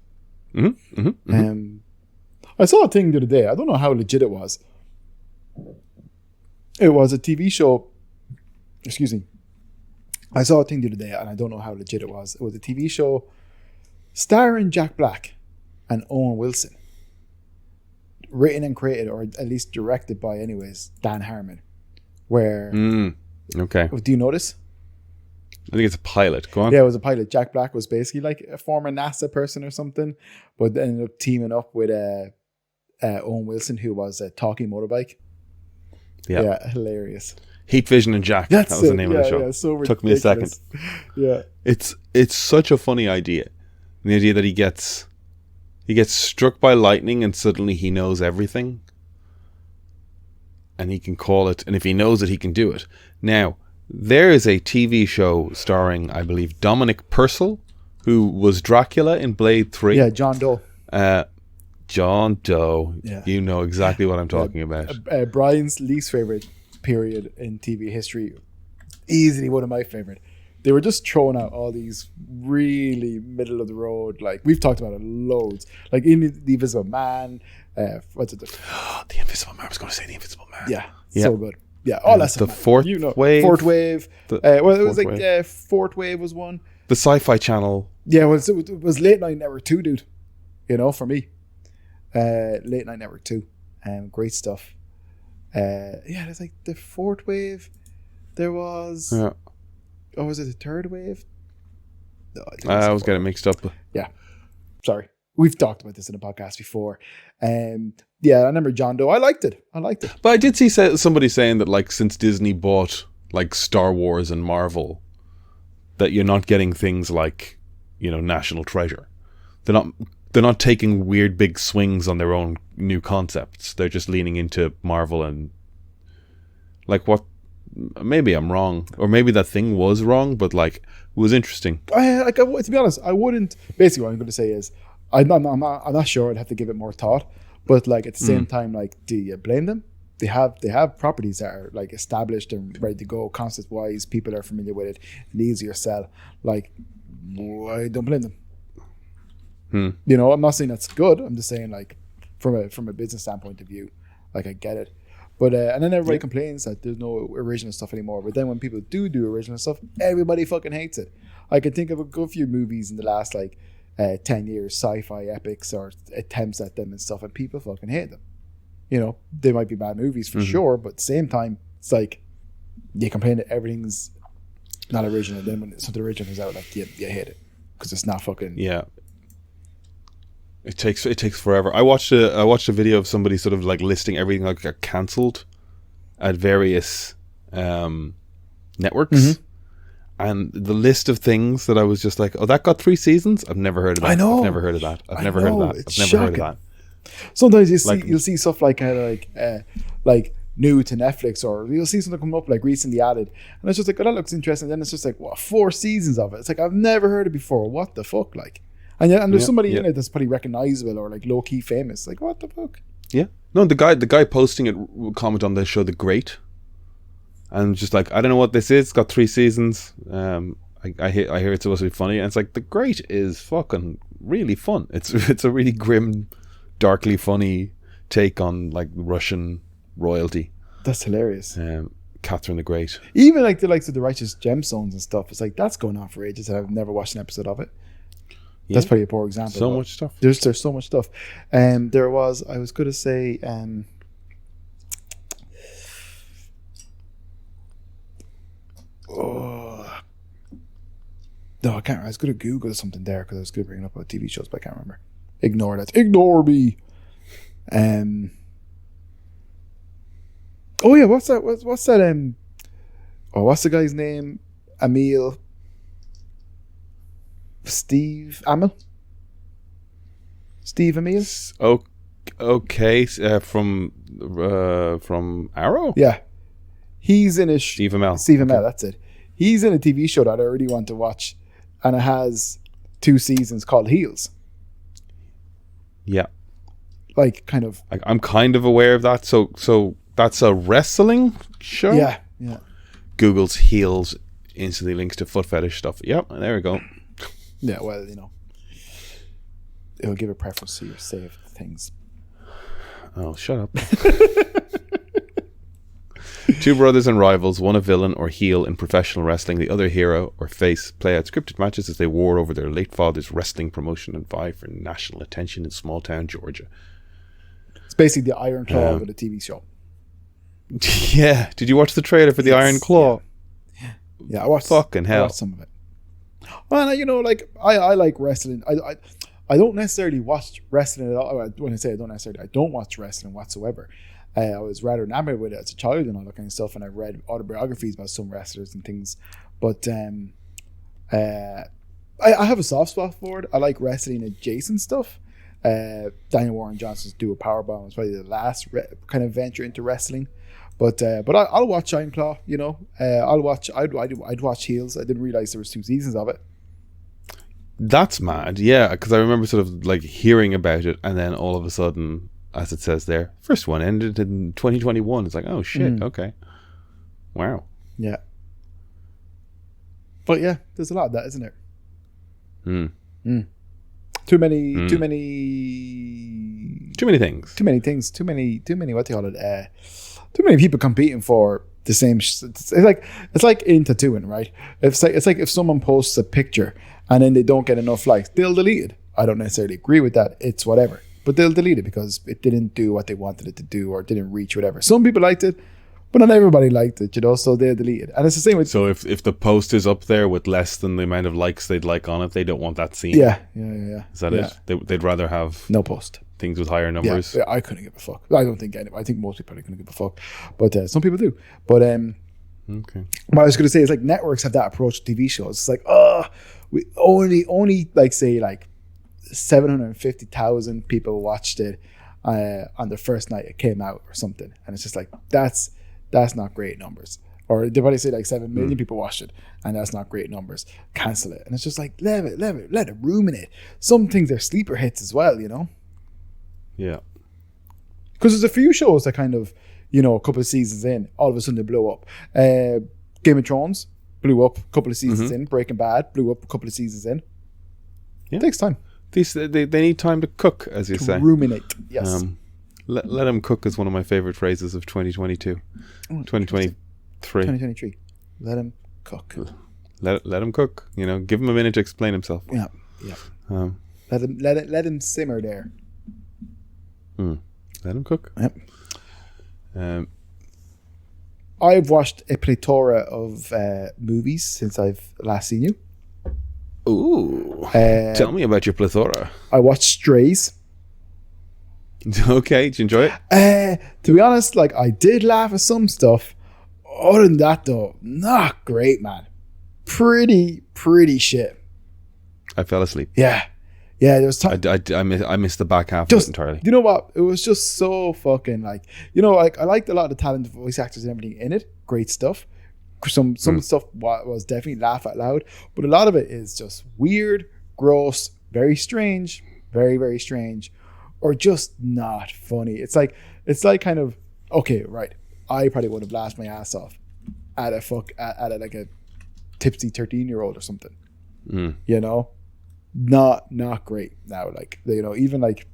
S2: I saw a thing the other day. I don't know how legit it was. It was a TV show. Excuse me. I saw a thing the other day, and I don't know how legit it was. It was a TV show starring Jack Black and Owen Wilson. Written and created, or at least directed by, anyways, Dan Harmon. Where...
S1: Okay.
S2: Do you notice?
S1: I think it's a pilot. Go on.
S2: Yeah, it was a pilot. Jack Black was basically like a former NASA person or something, but ended up teaming up with Owen Wilson, who was a talking motorbike. Yeah, hilarious.
S1: Heat Vision and Jack. That was the name of the show. Yeah,
S2: so ridiculous.
S1: Took me a second.
S2: Yeah,
S1: it's such a funny idea. The idea that he gets struck by lightning and suddenly he knows everything, and he can call it. And if he knows it, he can do it. Now, there is a TV show starring, I believe, Dominic Purcell, who was Dracula in Blade 3.
S2: Yeah, John Doe.
S1: John Doe.
S2: Yeah.
S1: You know exactly what I'm talking about.
S2: Brian's least favorite period in TV history. Easily one of my favorite. They were just throwing out all these really middle of the road, like we've talked about it loads. Like in The Invisible Man. What's it?
S1: The Invisible Man. I was going to say The Invisible Man.
S2: Yeah. So good. Yeah, all that
S1: the
S2: stuff.
S1: Fourth Wave.
S2: Fourth Wave. It was like
S1: Wave.
S2: Fourth Wave was one.
S1: The Sci-Fi Channel.
S2: Yeah, well, it was Late Night Network 2, dude. You know, for me. Late Night Network 2. Great stuff. Yeah, there's like the fourth wave. There was...
S1: Yeah.
S2: Oh, was it the third wave? No, I think
S1: I always get it mixed up.
S2: Yeah. Sorry. We've talked about this in a podcast before. Yeah, I remember John Doe. I liked it.
S1: But I did see somebody saying that, like, since Disney bought, like, Star Wars and Marvel, that you're not getting things like, you know, National Treasure. They're not taking weird big swings on their own new concepts. They're just leaning into Marvel and, like, what? Maybe I'm wrong, or maybe that thing was wrong, but like, it was interesting.
S2: To be honest, I wouldn't. Basically, what I'm going to say is, I'm not sure. I'd have to give it more thought. But like at the same time, like, do you blame them? They have properties that are like established and ready to go, concept wise. People are familiar with it, and easier sell. Like, I don't blame them. You know, I'm not saying that's good. I'm just saying, like, from a business standpoint of view, like, I get it. But and then everybody complains that there's no original stuff anymore. But then when people do original stuff, everybody fucking hates it. I can think of a good few movies in the last 10 years, sci-fi epics or attempts at them and stuff, and people fucking hate them. You know, they might be bad movies for sure, but at the same time, it's like you complain that everything's not original. Then when something original comes out, like you hate it because it's not fucking.
S1: Yeah. It takes forever. I watched a video of somebody sort of like listing everything that got cancelled at various networks, and the list of things that I was just like, oh, that got 3 seasons. I've never heard of that.
S2: I know.
S1: I've never heard of that. I've never heard of that.
S2: It's
S1: I've never heard
S2: shocking.
S1: of that.
S2: Sometimes you'll see stuff like new to Netflix, or you'll see something come up like recently added, and it's just like, oh, that looks interesting. And then it's just like, what, 4 seasons of it? It's like, I've never heard it before. What the fuck, like? And there's somebody in it that's pretty recognizable or like low key famous. Like, what the fuck? Yeah.
S1: No, the guy posting it will comment on the show The Great, and just like, I don't know what this is. It's got 3 seasons. I hear it's supposed to be funny, and it's like, The Great is fucking really fun. It's a really grim, darkly funny take on like Russian royalty.
S2: That's hilarious.
S1: Catherine the Great.
S2: Even like the likes of the Righteous Gemstones and stuff. It's like, that's going on for ages, and I've never watched an episode of it. Yeah. That's probably a poor example.
S1: So much stuff.
S2: There's so much stuff. I was going to say, no, I can't. I was going to Google something there because I was going to bring up about TV shows, but I can't remember. Ignore that. Ignore me. Oh yeah, what's that? What's that? What's the guy's name? Emil. Steve Emil.
S1: Okay, from Arrow.
S2: Yeah, he's in a
S1: Steve Amell.
S2: Steve Amell, that's it. He's in a TV show that I really want to watch, and it has 2 seasons called Heels.
S1: Yeah,
S2: like kind of.
S1: I'm kind of aware of that. So that's a wrestling show.
S2: Yeah.
S1: Google's Heels instantly links to foot fetish stuff. Yep, there we go.
S2: Yeah, well, you know, it'll give a preference to your saved things.
S1: Oh, shut up. 2 brothers and rivals, one a villain or heel in professional wrestling, the other hero or face, play out scripted matches as they war over their late father's wrestling promotion and vie for national attention in small town Georgia.
S2: It's basically the Iron Claw of a TV show.
S1: Yeah. Did you watch the trailer for the Iron Claw?
S2: Yeah, I watched.
S1: Fucking hell.
S2: I watched some of it. Well, you know, like I like wrestling. I don't necessarily watch wrestling at all. When I say I don't watch wrestling whatsoever. I was rather enamored with it as a child and all that kind of stuff, and I read autobiographies about some wrestlers and things. But I have a soft spot for it. I like wrestling adjacent stuff. Daniel Warren Johnson's Do a Powerbomb was probably the last kind of venture into wrestling. But I'll watch Iron Claw. You know, I'd watch Heels. I didn't realize there was 2 seasons of it.
S1: That's mad, yeah. Because I remember sort of like hearing about it, and then all of a sudden, as it says there, first one ended in 2021. It's like, oh shit, okay, wow,
S2: yeah. But yeah, there's a lot of that, isn't there? Too many things. Too many. What do you call it? Too many people competing for the same. It's like in tattooing, right? It's like if someone posts a picture and then they don't get enough likes, they'll delete it. I don't necessarily agree with that. It's whatever, but they'll delete it because it didn't do what they wanted it to do or didn't reach whatever. Some people liked it, but not everybody liked it, so they'll delete it. And it's the same with.
S1: So if the post is up there with less than the amount of likes they'd like on it, they don't want that seen.
S2: Yeah.
S1: Is that it? They'd rather have
S2: no post.
S1: Things with higher numbers.
S2: Yeah, I couldn't give a fuck. I don't think I think most people couldn't give a fuck, but some people do. But
S1: okay.
S2: What I was going to say is like networks have that approach to TV shows. It's like, we only like say like 750,000 people watched it on the first night it came out or something, and it's just like that's not great numbers. Or they probably say like 7 million people watched it, and that's not great numbers. Cancel it, and it's just like let it ruminate. Some things are sleeper hits as well,
S1: Yeah.
S2: Because there's a few shows that kind of, a couple of seasons in, all of a sudden they blow up. Game of Thrones blew up a couple of seasons in. Breaking Bad blew up a couple of seasons in. Yeah. It takes time.
S1: They need time to cook, as you say.
S2: Ruminate, yes.
S1: Let them cook is one of my favorite phrases of 2022. 2023.
S2: 2023. Let him cook.
S1: Let him cook. Give him a minute to explain himself.
S2: Yeah. Let him simmer there.
S1: Let him cook.
S2: Yep. I've watched a plethora of movies since I've last seen you.
S1: Ooh. Tell me about your plethora.
S2: I watched Strays.
S1: Okay, did you enjoy it?
S2: To be honest, like I did laugh at some stuff. Other than that, though, not great, man. Pretty shit.
S1: I fell asleep.
S2: Yeah. There was time.
S1: I missed the back half of it entirely.
S2: You know what? It was just so fucking like I liked a lot of the talented voice actors and everything in it. Great stuff. Some stuff was definitely laugh out loud, but a lot of it is just weird, gross, very strange, very, very strange, or just not funny. It's like kind of okay, right? I probably would have laughed my ass off at like a tipsy 13-year-old or something. Not great now. Like even like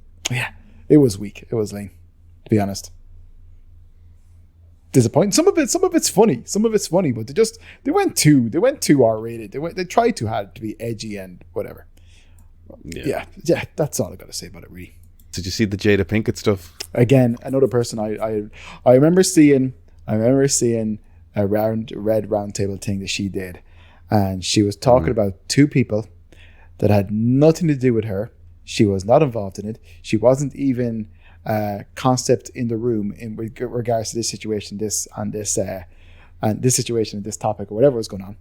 S2: it was weak. It was lame, to be honest. Disappointing. Some of it's funny, but they went too R-rated. They tried too hard to be edgy and whatever. Yeah. That's all I got to say about it, really.
S1: Did you see the Jada Pinkett stuff?
S2: Again, another person I remember seeing a red round table thing that she did, and she was talking about two people that had nothing to do with her. She was not involved in it. She wasn't even concept in the room in regards to this situation, this situation, this topic, or whatever was going on.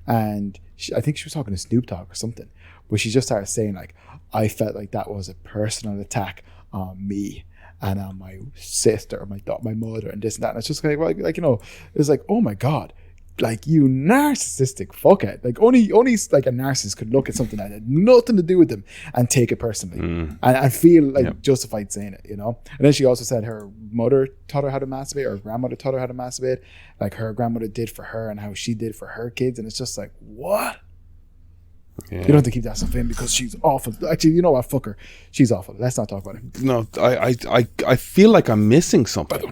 S2: And I think she was talking to Snoop Dogg or something, but she just started saying like, I felt like that was a personal attack on me and on my sister or my mother and this and that. And it's just like it's like, oh my God, like you narcissistic fuckhead. Like only like a narcissist could look at something that had nothing to do with them and take it personally and feel like justified saying it, And then she also said her mother taught her how to masturbate, or her grandmother taught her how to masturbate, like her grandmother did for her and how she did for her kids. And it's just like, what? Yeah. You don't have to keep that stuff in because she's awful. Actually, you know what? Fuck her. She's awful. Let's not talk about it.
S1: No, I feel like I'm missing something.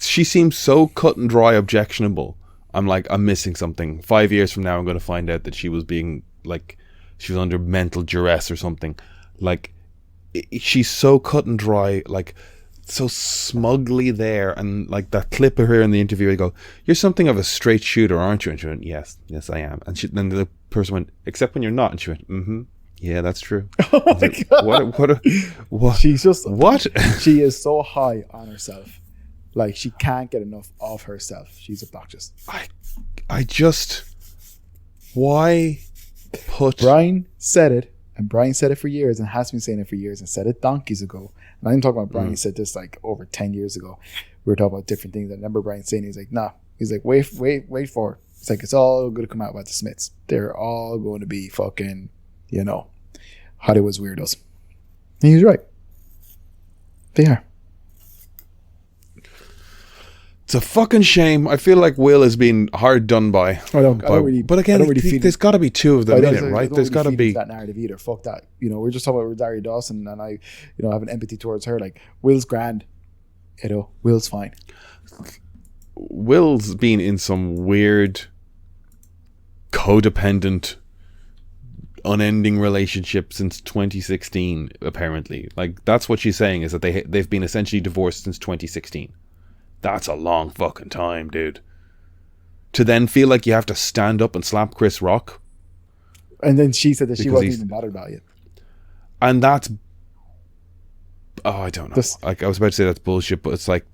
S1: She seems so cut and dry objectionable. I'm missing something. 5 years from now, I'm going to find out that she was being like, she was under mental duress or something. Like, she's so cut and dry, like, so smugly there. And like that clip of her in the interview, I go, "You're something of a straight shooter, aren't you?" And she went, "Yes, I am." And then the person went, "Except when you're not." And she went, "Mm-hmm. Yeah, that's true."
S2: Oh my God.
S1: What?
S2: She's just
S1: what?
S2: She is so high on herself. Like she can't get enough of herself. She's obnoxious.
S1: I just, why put...
S2: Brian said it, and Brian said it for years and has been saying it for years and said it donkeys ago. And I'm talking about Brian. He said this like over 10 years ago. We were talking about different things. I remember Brian saying, he's like, nah. He's like, wait for it. It's like, it's all going to come out about the Smiths. They're all going to be fucking, Hollywood's weirdos. And he's right. They are.
S1: It's a fucking shame. I feel like Will has been hard done by.
S2: I don't really.
S1: But again, there's got to be two of them in it, right? There's got to be
S2: that narrative either. Fuck that. We're just talking about Rosario Dawson, and I, have an empathy towards her. Like Will's grand. Will's fine.
S1: Will's been in some weird, codependent, unending relationship since 2016. Apparently, like that's what she's saying, is that they've been essentially divorced since 2016. That's a long fucking time, dude. To then feel like you have to stand up and slap Chris Rock.
S2: And then she said that she wasn't even bothered about it.
S1: And that's... Oh, I don't know. Like, I was about to say that's bullshit, but it's like...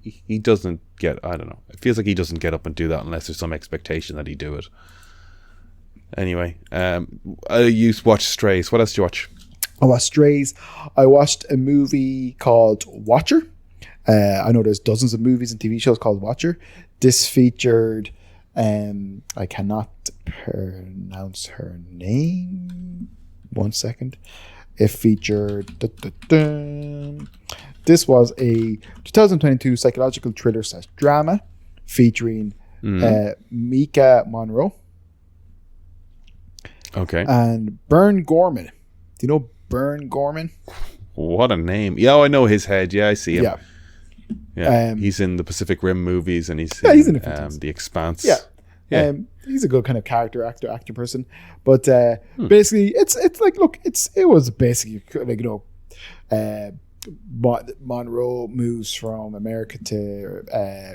S1: He doesn't get... I don't know. It feels like he doesn't get up and do that unless there's some expectation that he do it. Anyway, you watched Strays. What else did you watch?
S2: I watched Strays. I watched a movie called Watcher. I know there's dozens of movies and TV shows called Watcher. This featured, I cannot pronounce her name. 1 second. It featured, this was a 2022 psychological thriller / drama featuring Mika Monroe.
S1: Okay.
S2: And Bern Gorman. Do you know Bern Gorman?
S1: What a name. Yeah, I know his head. Yeah, I see him.
S2: Yeah.
S1: Yeah, he's in the Pacific Rim movies, and he's in The Expanse.
S2: Yeah, he's a good kind of character actor person. But basically, it's like, look, it was basically like, you know, Monroe moves from America to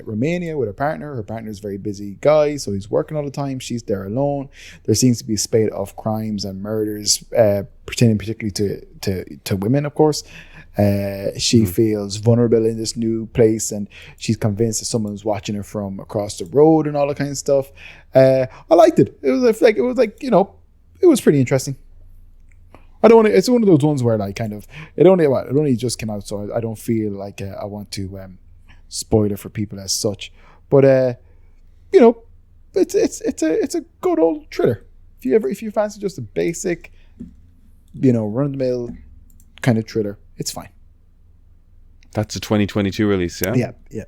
S2: Romania with her partner. Her partner's a very busy guy, so he's working all the time. She's there alone. There seems to be a spate of crimes and murders, pertaining particularly to women, of course. She feels vulnerable in this new place, and she's convinced that someone's watching her from across the road and all that kind of stuff. I liked it. It was like you know, it was pretty interesting. I don't want to. It's one of those ones where like kind of it only just came out, so I don't feel like I want to spoil it for people as such. But you know, it's a good old thriller. If you fancy just a basic, you know, run of the mill kind of thriller, it's fine.
S1: That's a 2022 release, yeah.
S2: Yeah.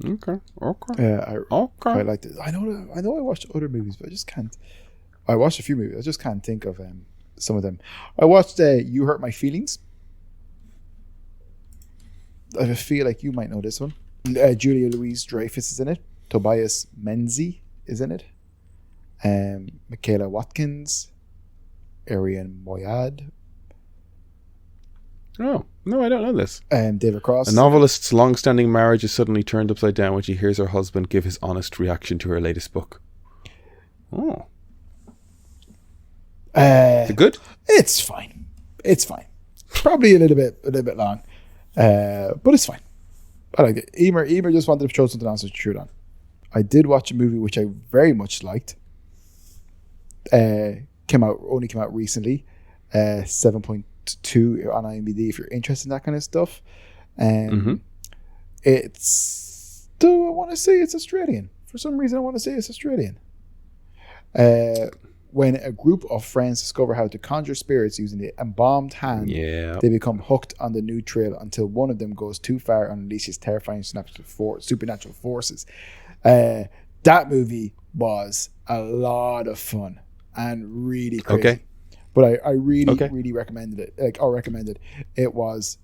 S1: Okay.
S2: I liked it. I know. I watched other movies, but I just can't. I watched a few movies. I just can't think of some of them. I watched You Hurt My Feelings. I feel like you might know this one. Julia Louis-Dreyfus is in it. Tobias Menzies is in it. Michaela Watkins. Ariane Moayed.
S1: Oh, no, I don't know this.
S2: David Cross.
S1: A novelist's long-standing marriage is suddenly turned upside down when she hears her husband give his honest reaction to her latest book. Oh. Is it good?
S2: It's fine. Probably a little bit long, but it's fine. I like it. Emer just wanted to throw something else to shoot on. I did watch a movie which I very much liked. Only came out recently. 7.2 on IMDb if you're interested in that kind of stuff. It's. Do I want to say it's Australian? For some reason, I want to say it's Australian. When a group of friends discover how to conjure spirits using the embalmed hand, they become hooked on the new trail until one of them goes too far and unleashes terrifying supernatural forces. That movie was a lot of fun and really crazy.
S1: Okay.
S2: But I really recommended it. It was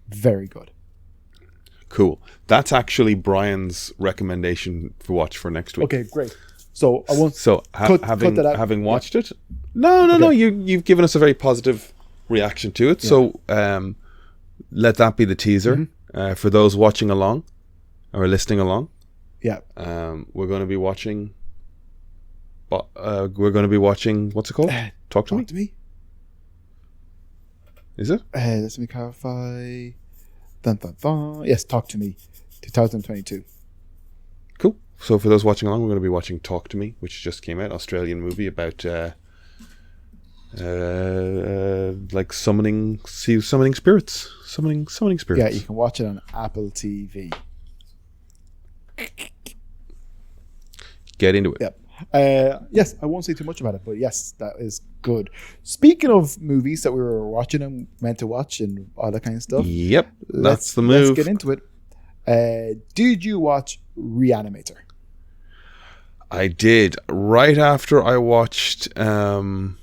S2: very good.
S1: Cool. That's actually Brian's recommendation for watch for next week.
S2: Okay, great. So I won't.
S1: So having watched it, no. You've given us a very positive reaction to it. Yeah. So let that be the teaser for those watching along or listening along.
S2: Yeah.
S1: We're going to be watching. What's it called? Talk to me. Is it?
S2: Let me clarify. Dun, dun, dun. Yes, Talk to Me, 2022.
S1: Cool. So for those watching along, we're going to be watching Talk to Me, which just came out, Australian movie about like summoning spirits. Summoning spirits.
S2: Yeah, you can watch it on Apple TV.
S1: Get into it.
S2: Yep. Yes, I won't say too much about it, but yes, that is good. Speaking of movies that we were watching and meant to watch and all that kind of stuff.
S1: Yep, that's the move.
S2: Let's get into it. Did you watch ReAnimator?
S1: I did. Right after I watched The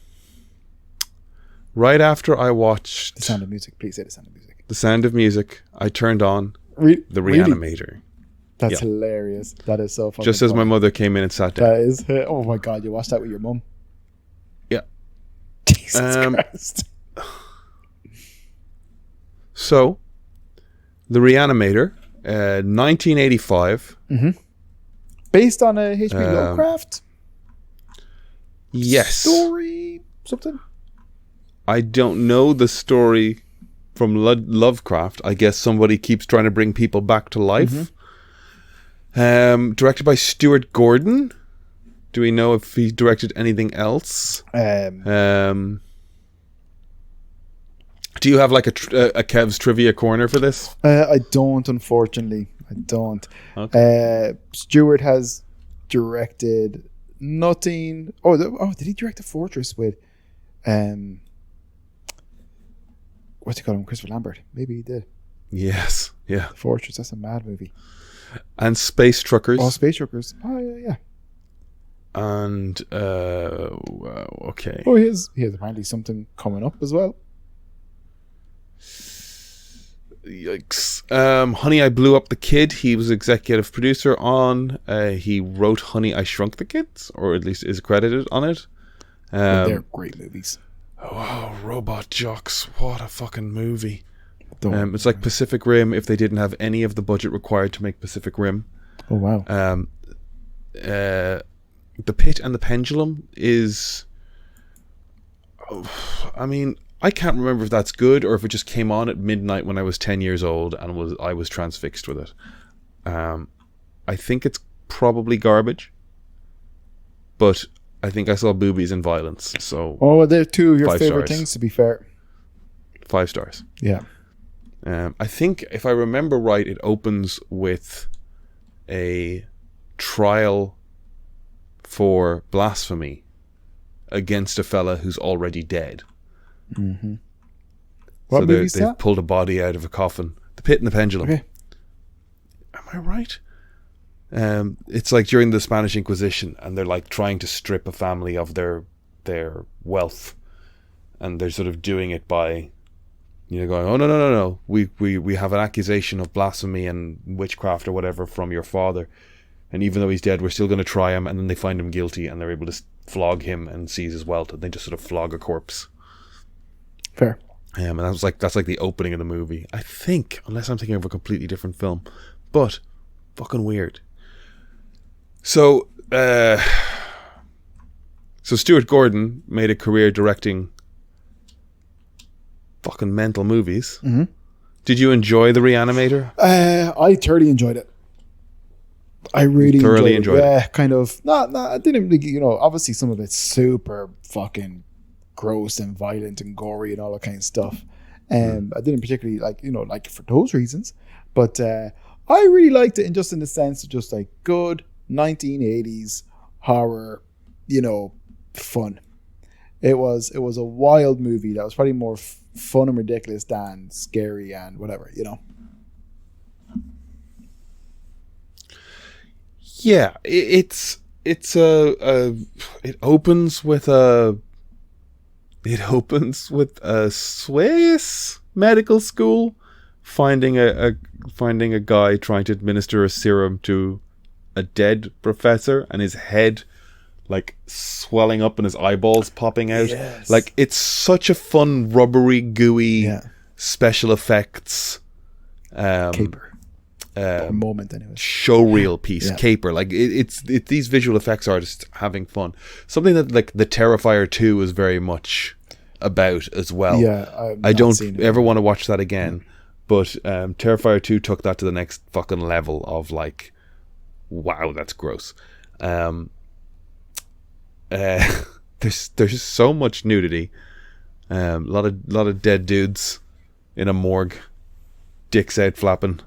S2: Sound of Music. Please say The Sound of Music.
S1: The Sound of Music, I turned on The
S2: Really?
S1: ReAnimator.
S2: That's
S1: Yeah.
S2: hilarious. That is so funny.
S1: Just as my mother came in and sat down.
S2: That is. Oh my god! You watched that with your mum?
S1: Yeah.
S2: Jesus Christ.
S1: So, the ReAnimator, 1985.
S2: Based on a H.P. Lovecraft
S1: Yes.
S2: story, something.
S1: I don't know the story from Lovecraft. I guess somebody keeps trying to bring people back to life. Directed by Stuart Gordon. Do we know if he directed anything else? Do you have like a Kev's trivia corner for this?
S2: I don't, unfortunately. I don't.
S1: Okay.
S2: Stuart has directed nothing. Did he direct The Fortress with what's he called him? Christopher Lambert. Maybe he did.
S1: Yes. Yeah.
S2: The Fortress, that's a mad movie.
S1: And Space Truckers.
S2: Oh, Space Truckers. Oh, yeah.
S1: And okay.
S2: Oh, he has apparently something coming up as well.
S1: Yikes. Honey, I Blew Up the Kid. He was executive producer on. He wrote Honey, I Shrunk the Kids, or at least is credited on it.
S2: They're great movies.
S1: Oh, Robot Jocks. What a fucking movie. It's like Pacific Rim if they didn't have any of the budget required to make Pacific Rim.
S2: Oh, wow.
S1: The Pit and the Pendulum is... I mean, I can't remember if that's good or if it just came on at midnight when I was 10 years old and I was transfixed with it. I think it's probably garbage, but I think I saw boobies and violence. So,
S2: they're two of your
S1: 5
S2: favorite
S1: stars.
S2: things, to be fair.
S1: 5 stars.
S2: Yeah.
S1: I think if I remember right, it opens with a trial for blasphemy against a fella who's already dead.
S2: Mm-hmm. What movie is
S1: they've
S2: that?
S1: pulled a body out of a coffin. The Pit and the Pendulum.
S2: Okay.
S1: Am I right? It's like during the Spanish Inquisition, and they're like trying to strip a family of their wealth, and they're sort of doing it by, going, oh no, we have an accusation of blasphemy and witchcraft or whatever from your father, and even though he's dead, we're still going to try him. And then they find him guilty, and they're able to flog him and seize his wealth, and they just sort of flog a corpse.
S2: Fair.
S1: And that's like the opening of the movie, I think, unless I'm thinking of a completely different film, but fucking weird. So Stuart Gordon made a career directing fucking mental movies. Mm-hmm. Did you enjoy The ReAnimator?
S2: I thoroughly enjoyed it. I really
S1: thoroughly enjoyed it.
S2: Yeah, kind of. I didn't really, obviously some of it's super fucking gross and violent and gory and all that kind of stuff. I didn't particularly like it for those reasons, but I really liked it, in the sense of just like good 1980s horror, fun. It was a wild movie that was probably more fun and ridiculous than scary and whatever,
S1: Yeah, it opens with a Swiss medical school finding a guy trying to administer a serum to a dead professor, and his head like swelling up and his eyeballs popping out.
S2: Yes.
S1: Like, it's such a fun, rubbery, gooey special effects
S2: caper moment anyway.
S1: Showreel piece. Caper. Like, it's these visual effects artists having fun. Something that like the Terrifier 2 is very much about as well.
S2: Yeah,
S1: I don't ever want to watch that again. But Terrifier 2 took that to the next fucking level of like, wow, that's gross. There's just so much nudity. A lot of dead dudes in a morgue, dicks out flapping.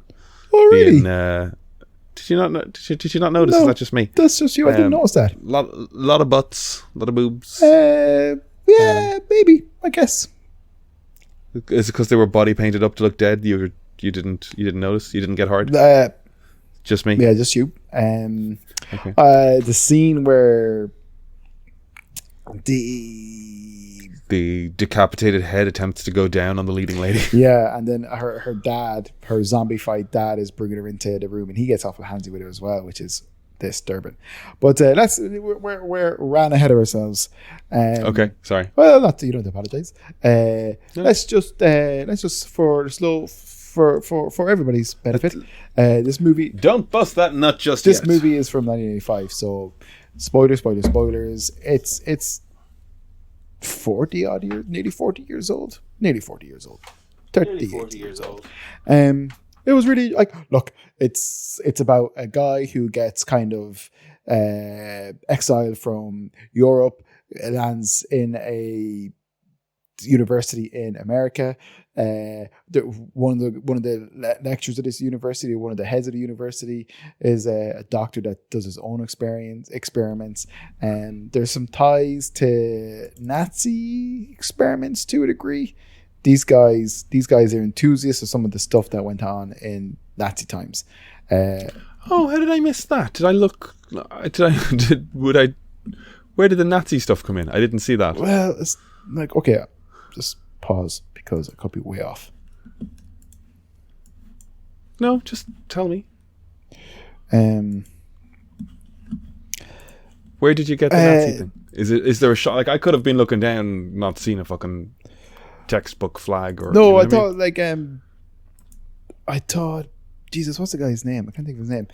S2: Oh, really?
S1: Did you not notice?
S2: No,
S1: Is that just me?
S2: That's just you. I didn't notice that.
S1: Lot of butts, a lot of boobs.
S2: Yeah, maybe. I guess.
S1: Is it because they were body painted up to look dead? You didn't notice? You didn't get hard? Just me?
S2: Yeah, just you.
S1: Okay.
S2: The scene where
S1: The decapitated head attempts to go down on the leading lady.
S2: Yeah, and then her dad, her zombified dad, is bringing her into the room, and he gets off handsy with her as well, which is disturbing. But we're ran ahead of ourselves.
S1: Okay, sorry.
S2: Well, not you don't apologize. Let's just for everybody's benefit. This movie.
S1: Don't bust that nut just
S2: this
S1: yet.
S2: This movie is from 1985, so spoilers. It's 40 odd years, nearly 40 years old. 38 years old. It was really like, look, it's about a guy who gets kind of exiled from Europe, lands in a university in America. One of the lecturers at this university, one of the heads of the university, is a doctor that does his own experiments, and there's some ties to Nazi experiments to a degree. These guys are enthusiasts of some of the stuff that went on in Nazi times.
S1: How did I miss that? Did I look? Where did the Nazi stuff come in? I didn't see that.
S2: Well, it's like, okay, just pause because I could be way off.
S1: No, just tell me. Where did you get the Nazi thing? Is there a shot? Like, I could have been looking down, not seen a fucking textbook flag or.
S2: No, I thought I thought, Jesus, what's the guy's name? I can't think of his name.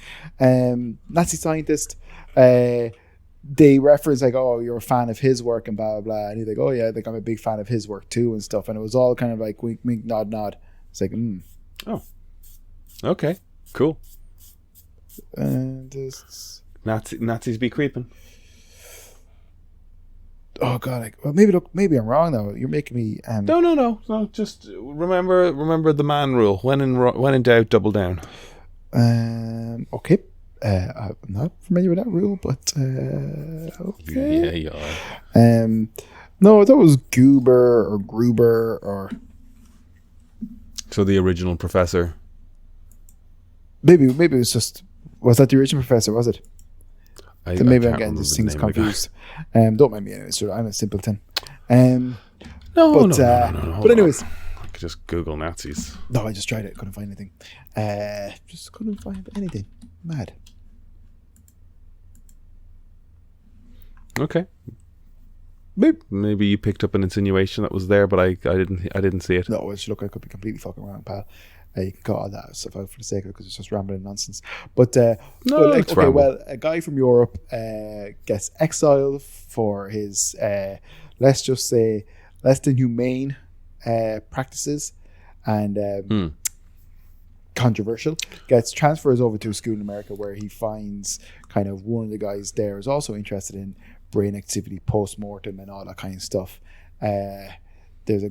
S2: Nazi scientist. They reference like, oh, you're a fan of his work and blah blah blah, and he's like, oh yeah, like I'm a big fan of his work too and stuff, and it was all kind of like wink wink nod nod. It's like,
S1: oh, okay, cool.
S2: And
S1: Nazis be creeping.
S2: Oh god, well maybe I'm wrong though. You're making me.
S1: No. Just remember the man rule. When in doubt, double down.
S2: Okay. I'm not familiar with that rule, but okay.
S1: Yeah, you are.
S2: No, that was Gruber or.
S1: So the original professor.
S2: Maybe it was that the original professor? Was it? Maybe I'm getting these things confused. Don't mind me anyway. So I'm a simpleton.
S1: No.
S2: But anyways,
S1: I could just Google Nazis.
S2: No, I just tried it. Couldn't find anything. Just couldn't find anything. Mad.
S1: Okay. Maybe you picked up an insinuation that was there, but I didn't see it.
S2: No, look, I could be completely fucking wrong, pal. You can cut all that stuff out for the sake of it because it's just rambling nonsense. But well, a guy from Europe gets exiled for his let's just say less than humane practices and controversial. Transfers over to a school in America where he finds kind of one of the guys there is also interested in brain activity post-mortem and all that kind of stuff. There's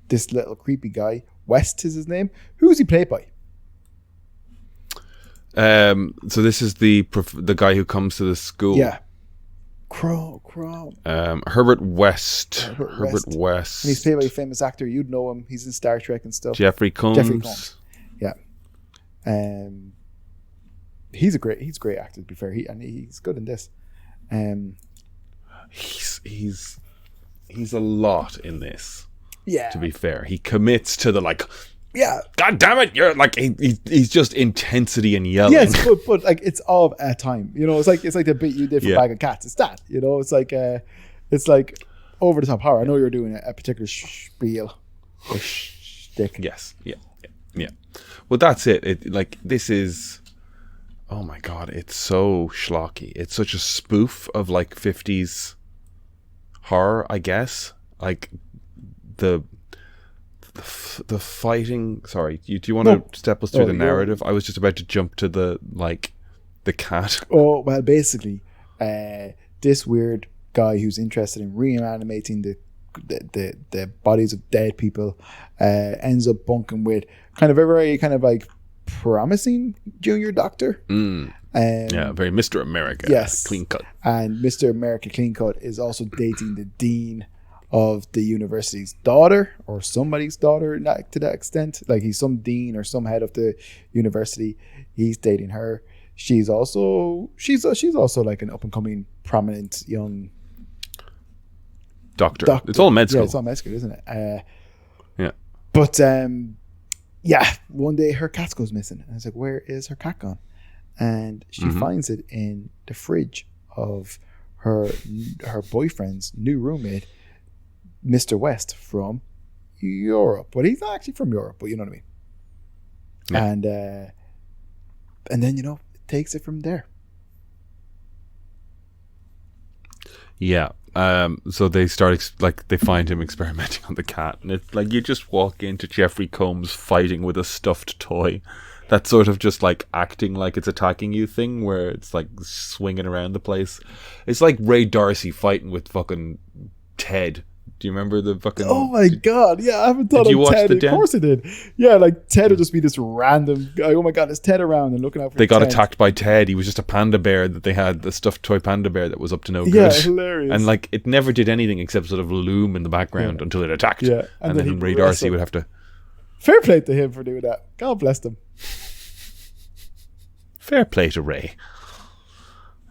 S2: this little creepy guy, West is his name. Who's he played by?
S1: So this is the guy who comes to the school.
S2: Yeah. Crow.
S1: Herbert West. Herbert West.
S2: And he's played by a famous actor. You'd know him. He's in Star Trek and stuff.
S1: Jeffrey Combs.
S2: Yeah. He's a great actor, to be fair. He's good in this.
S1: He's a lot in this.
S2: Yeah.
S1: To be fair, he commits to the like.
S2: Yeah.
S1: God damn it! You're like he's just intensity and yelling.
S2: Yes, but like it's all at time. You know, it's like the bit you did for Bag of Cats. It's that. You know, it's like over the top horror. I know you're doing a particular spiel or shtick.
S1: Yes. Yeah. Well, that's it. This is. Oh my god! It's so schlocky. It's such a spoof of like 50s horror, I guess. Like the fighting. Sorry, do you want to step us through the narrative? I was just about to jump to the cat.
S2: Oh well, basically, this weird guy who's interested in reanimating the bodies of dead people ends up bunking with kind of a very kind of like promising junior doctor.
S1: Very Mr. America.
S2: Yes,
S1: clean cut.
S2: And Mr. America clean cut is also dating the dean of the university's daughter, or somebody's daughter, to that extent. Like he's some dean or some head of the university. He's dating her. She's also like an up and coming prominent young
S1: Doctor.
S2: doctor.
S1: It's all med school.
S2: Yeah, it's all med school, isn't it?
S1: Yeah.
S2: But one day her cat goes missing. And I was like, where is her cat gone? And she finds it in the fridge of her boyfriend's new roommate, Mr. West from Europe. Well, he's not actually from Europe, but you know what I mean. Yeah. And then, it takes it from there.
S1: Yeah. So they start they find him experimenting on the cat, and it's like you just walk into Jeffrey Combs fighting with a stuffed toy. That sort of just like acting like it's attacking you thing, where it's like swinging around the place. It's like Ray Darcy fighting with fucking Ted. Do you remember the fucking?
S2: Oh my god! Yeah, I haven't thought
S1: Did you
S2: of
S1: watch
S2: Ted.
S1: the
S2: Of course I did. Yeah, like Ted would just be this random guy. Oh my god, is Ted around and looking out for?
S1: They got
S2: Ted.
S1: attacked by Ted. He was just a panda bear that they had, the stuffed toy panda bear that was up to no good.
S2: Yeah, hilarious.
S1: And like it never did anything except sort of loom in the background until it attacked.
S2: Yeah,
S1: and then Ray Darcy would have to.
S2: Fair play to him for doing that. God bless them.
S1: Fair play to Ray.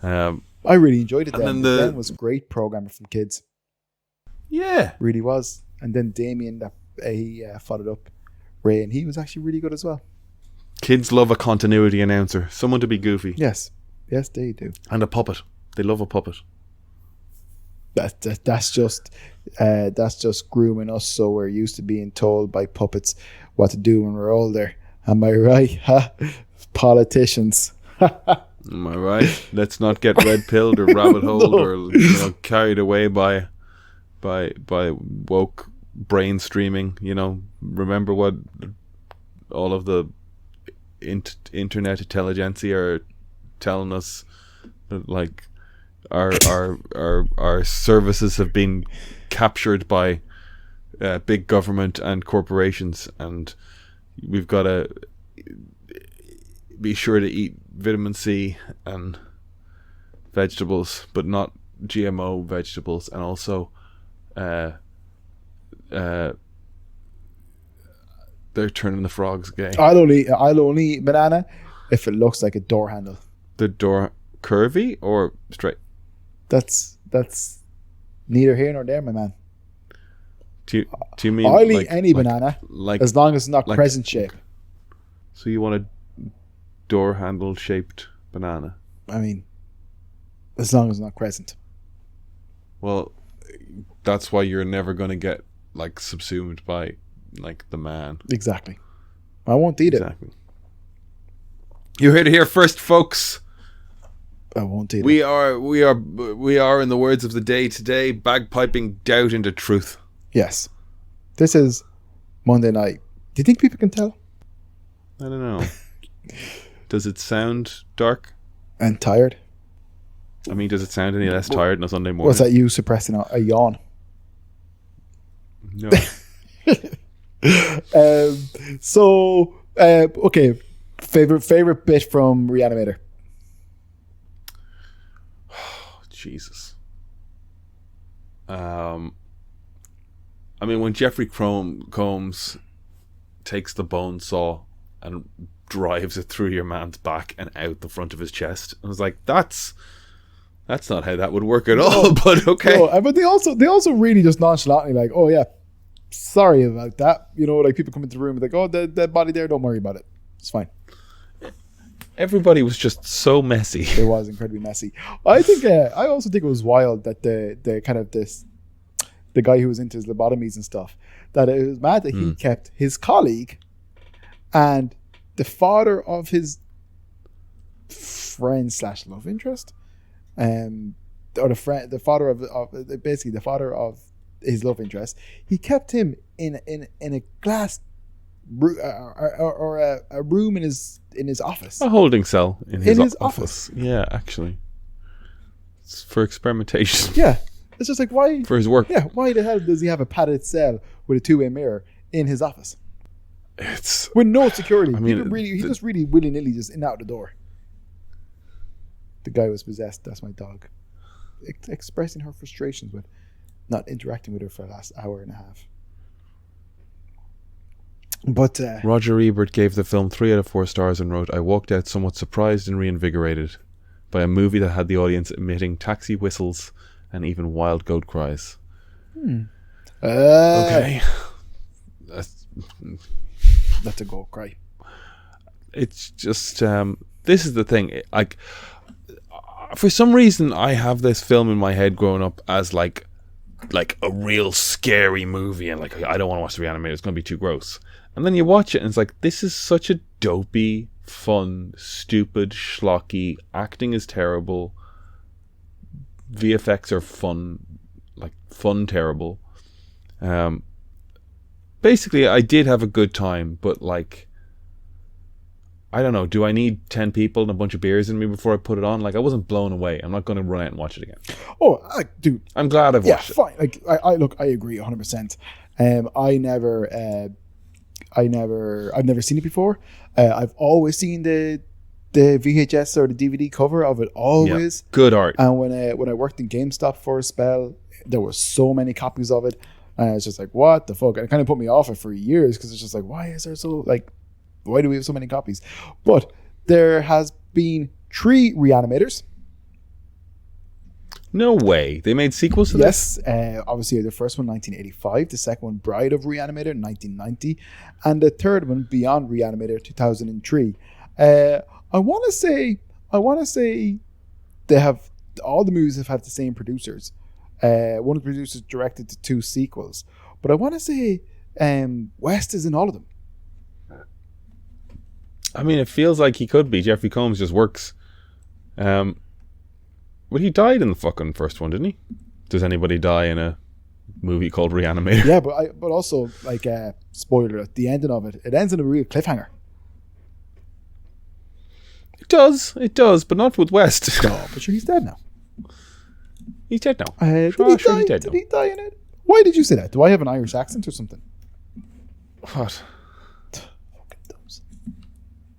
S2: I really enjoyed it.
S1: And
S2: then
S1: then
S2: Ben was a great programmer from kids.
S1: Yeah,
S2: really was. And then Damien, he followed up Ray, and he was actually really good as well.
S1: Kids love a continuity announcer, someone to be goofy.
S2: Yes, they do.
S1: And a puppet. They love a puppet.
S2: That's just grooming us, so we're used to being told by puppets what to do when we're older. Am I right? Huh? Politicians.
S1: Am I right? Let's not get red pilled or rabbit holed or carried away by woke brain streaming. Remember what all of the internet intelligentsia are telling us, that like our services have been captured by big government and corporations, and we've got to be sure to eat vitamin C and vegetables, but not GMO vegetables, and also they're turning the frogs gay.
S2: I'll only eat banana if it looks like a door handle.
S1: The door curvy or straight?
S2: That's neither here nor there, my man.
S1: Do you mean
S2: I'll eat any banana as long as it's not crescent shape.
S1: So you want a door handle shaped banana?
S2: I mean, as long as it's not crescent.
S1: Well, that's why you're never going to get subsumed by the man.
S2: Exactly. I won't eat it.
S1: You heard it here first, folks.
S2: I won't eat it.
S1: We are in the words of the day today, bagpiping doubt into truth.
S2: Yes. This is Monday night. Do you think people can tell?
S1: I don't know. Does it sound dark?
S2: And tired?
S1: I mean, does it sound any less tired on a Sunday morning?
S2: Was that you suppressing a yawn?
S1: No.
S2: Okay. Favorite bit from ReAnimator?
S1: Jesus. I mean, when Jeffrey Combs takes the bone saw and drives it through your man's back and out the front of his chest, I was like, that's not how that would work at all. But okay.
S2: No, but they also really just nonchalantly like, oh yeah, sorry about that. People come into the room and like, oh, that body there, don't worry about it. It's fine.
S1: Everybody was just so messy.
S2: It was incredibly messy. I think. I also think it was wild that the kind of the guy who was into his lobotomies and stuff, that it was mad that he kept his colleague and the father of his friend / love interest, or the father of basically the father of his love interest. He kept him in a glass or a room in his office,
S1: a holding cell in his office. Yeah, actually, it's for experimentation.
S2: Yeah, it's just like, why
S1: for his work.
S2: Yeah, why the hell does he have a padded cell with a 2-way mirror in his office?
S1: It's
S2: with no security.
S1: I mean,
S2: he just really willy-nilly just in and out the door. The guy was possessed. That's my dog, expressing her frustrations with not interacting with her for the last hour and a half. But
S1: Roger Ebert gave the film 3 out of 4 stars and wrote, "I walked out somewhat surprised and reinvigorated. by a movie that had the audience emitting taxi whistles and even wild goat cries. Okay.
S2: That's a goat cry.
S1: It's just this is the thing. Like, for some reason, I have this film in my head growing up as like a real scary movie, and like I don't want to watch the ReAnimator. It's going to be too gross. And then you watch it, and it's like, this is such a dopey, fun, stupid, schlocky. Acting is terrible. VFX are fun, terrible. Basically, I did have a good time, but like, I don't know. Do I need 10 people and a bunch of beers in me before I put it on? Like, I wasn't blown away. I'm not going to run out and watch it again.
S2: Oh, dude.
S1: I'm glad I've watched it.
S2: Yeah, fine. Like, I agree 100%. I've never seen it before. I've always seen the VHS or the DVD cover of it. Always.
S1: Yeah, good art.
S2: And when I worked in GameStop for a spell, there were so many copies of it, and I was just like, what the fuck? And it kind of put me off it for years, because it's just like, why do we have so many copies? But there has been 3 ReAnimators.
S1: No way. They made sequels to this?
S2: Yes. Obviously, the first one, 1985. The second one, Bride of ReAnimator, 1990. And the third one, Beyond ReAnimator, 2003. I want to say they have, all the movies have had the same producers. One of the producers directed the 2 sequels. But I want to say West is in all of them.
S1: I mean, it feels like he could be. Jeffrey Combs just works. But he died in the fucking first one, didn't he? Does anybody die in a movie called ReAnimator?
S2: Yeah, but also, like, spoiler, at the ending of it, it ends in a real cliffhanger.
S1: It does, but not with West.
S2: No, but sure, he's dead now.
S1: He's dead now.
S2: Did he die in it? Why did you say that? Do I have an Irish accent or something?
S1: What?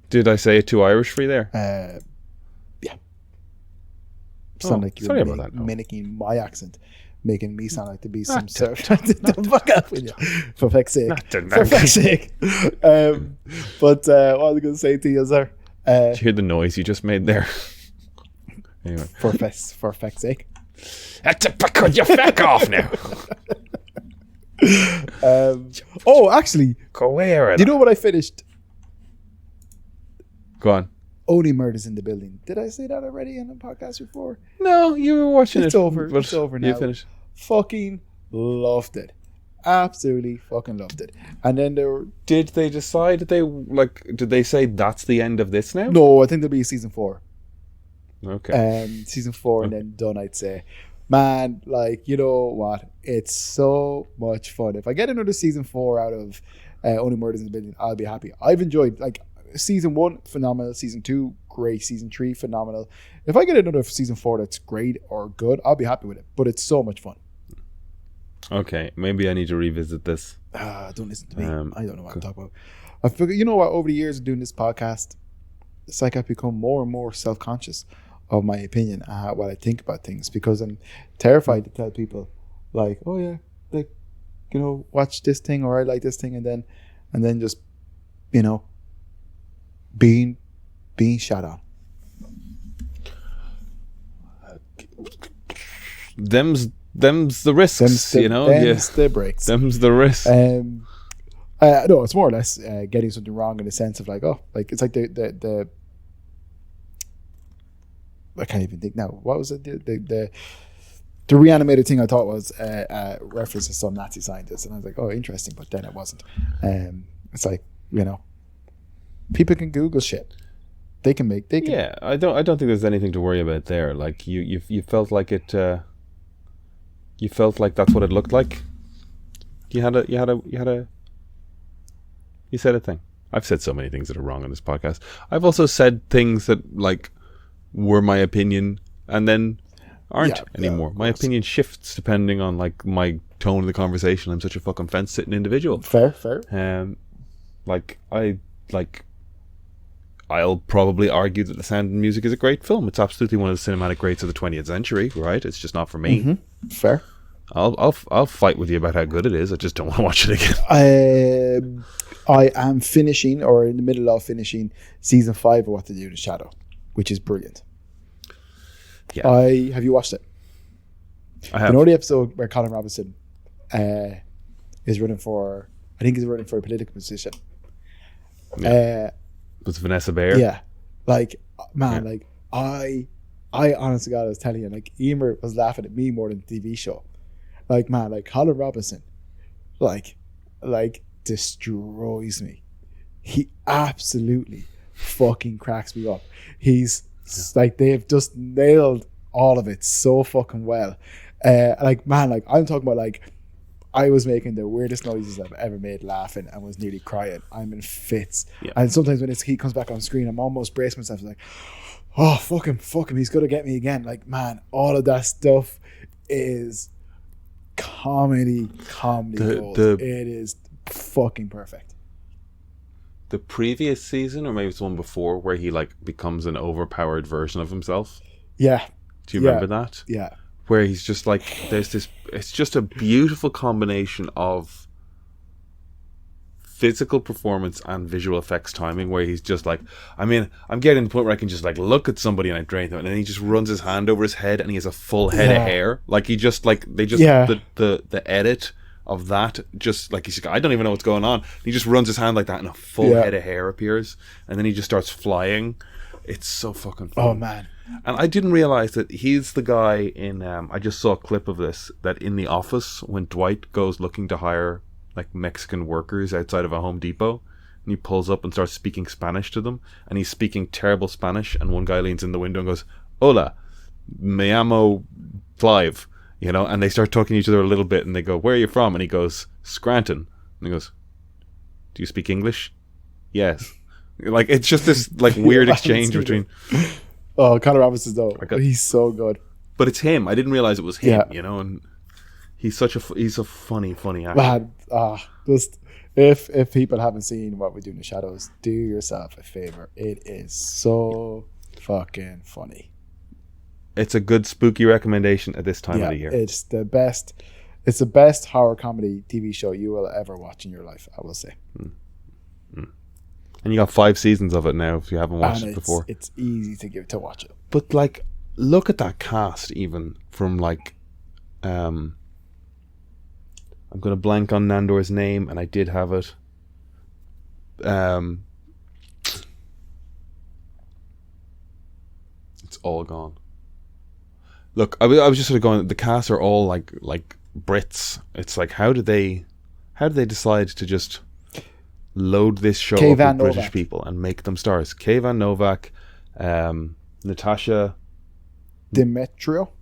S1: Did I say it too Irish for you there?
S2: Yeah. Sound like
S1: sorry
S2: you're
S1: about that. No.
S2: mimicking my accent, making me sound like to be some sort of... Fuck off with you. For fuck's sake. For fuck's sake. But what was I going to say to you, sir?
S1: Did you hear the noise you just made there? Anyway.
S2: For fuck's sake.
S1: Could you fuck off now?
S2: Actually,
S1: do
S2: you know what I finished?
S1: Go on.
S2: Only Murders in the Building. Did I say that already in the podcast before?
S1: No, you were watching
S2: It's over. It's over now.
S1: You finished.
S2: Fucking loved it. Absolutely fucking loved it. And then there were...
S1: Did they decide that did they say that's the end of this now?
S2: No, I think there'll be a season 4.
S1: Okay.
S2: Season 4 and then done, I'd say. Man, like, you know what? It's so much fun. If I get another season 4 out of Only Murders in the Building, I'll be happy. I've enjoyed, like, season 1, phenomenal. Season 2, great. Season 3, phenomenal. If I get another season 4 that's great or good, I'll be happy with it. But it's so much fun.
S1: Okay, maybe I need to revisit this.
S2: Don't listen to me. I don't know what I'm talking about. I figure, you know what? Over the years of doing this podcast, it's like I've become more and more self-conscious of my opinion and what I think about things, because I'm terrified to tell people, like, oh yeah, like, you know, watch this thing, or I like this thing, and then just, you know, being shot on.
S1: Them's the risks, you know.
S2: Them's the breaks.
S1: Them's the risks.
S2: No, it's more or less getting something wrong in the sense of like, oh, like it's like the I can't even think now. What was it? The ReAnimator thing I thought was a reference to some Nazi scientist, and I was like, oh, interesting, but then it wasn't. It's like, you know, people can Google shit. They can. Yeah,
S1: I don't think there's anything to worry about there. Like you felt like it. You felt like that's what it looked like. You said a thing. I've said so many things that are wrong on this podcast. I've also said things that like were my opinion and then aren't anymore. My opinion shifts depending on like my tone of the conversation. I'm such a fucking fence-sitting individual.
S2: Fair.
S1: I'll probably argue that The Sound of Music is a great film. It's absolutely one of the cinematic greats of the 20th century, right? It's just not for me.
S2: Mm-hmm. Fair.
S1: I'll fight with you about how good it is. I just don't want to watch it again.
S2: I am finishing, or in the middle of finishing, season 5 of What to Do in the Shadow, which is brilliant.
S1: Yeah.
S2: Have you watched it?
S1: I have.
S2: You know the episode where Colin Robinson is running for, I think he's running for a political position.
S1: Was Vanessa Bayer?
S2: Yeah. Like, man, like, I honestly, God, I was telling you, like, Emer was laughing at me more than the TV show. Like, man, like, Colin Robinson, like, destroys me. He absolutely fucking cracks me up. He's like, they've just nailed all of it so fucking well. Like, man, like, I'm talking about, like, I was making the weirdest noises I've ever made laughing and was nearly crying. I'm in fits. Yeah. And sometimes when he comes back on screen, I'm almost bracing myself like, oh, fuck him, he's going to get me again. Like, man, all of that stuff is comedy gold. It is fucking perfect.
S1: The previous season, or maybe it's the one before, where he like becomes an overpowered version of himself.
S2: Yeah.
S1: Do you remember that?
S2: Yeah.
S1: Where he's just like, there's this, it's just a beautiful combination of physical performance and visual effects timing, where he's just like, I mean, I'm getting to the point where I can just like look at somebody and I drain them, and then he just runs his hand over his head and he has a full head of hair. Like he just like, they just, the edit of that, just like, he's like, I don't even know what's going on. He just runs his hand like that and a full head of hair appears, and then he just starts flying. It's so fucking fun.
S2: Oh man.
S1: And I didn't realize that he's the guy in, I just saw a clip of this, that in The Office, when Dwight goes looking to hire like Mexican workers outside of a Home Depot, and he pulls up and starts speaking Spanish to them, and he's speaking terrible Spanish, and one guy leans in the window and goes, "Hola, me llamo Clive," you know, and they start talking to each other a little bit, and they go, "Where are you from?" And he goes, "Scranton." And he goes, "Do you speak English?" "Yes." Like, it's just this like weird exchange between...
S2: Oh, Colin Robinson though, he's so good.
S1: But it's him. I didn't realize it was him, you know, and he's a funny actor.
S2: Man, just if people haven't seen What We Do in the Shadows, do yourself a favor. It is so fucking funny.
S1: It's a good spooky recommendation at this time of the year.
S2: It's the best. It's the best horror comedy TV show you will ever watch in your life, I will say.
S1: And you got 5 seasons of it now if you haven't watched it before.
S2: It's easy to watch it.
S1: But like, look at that cast, even from like, I'm going to blank on Nandor's name, and I did have it. It's all gone. Look, I was just sort of going, the cast are all like Brits. It's like, how did they decide to just load this show up with British people and make them stars? Kayvan Novak, Natasha
S2: Demetrio.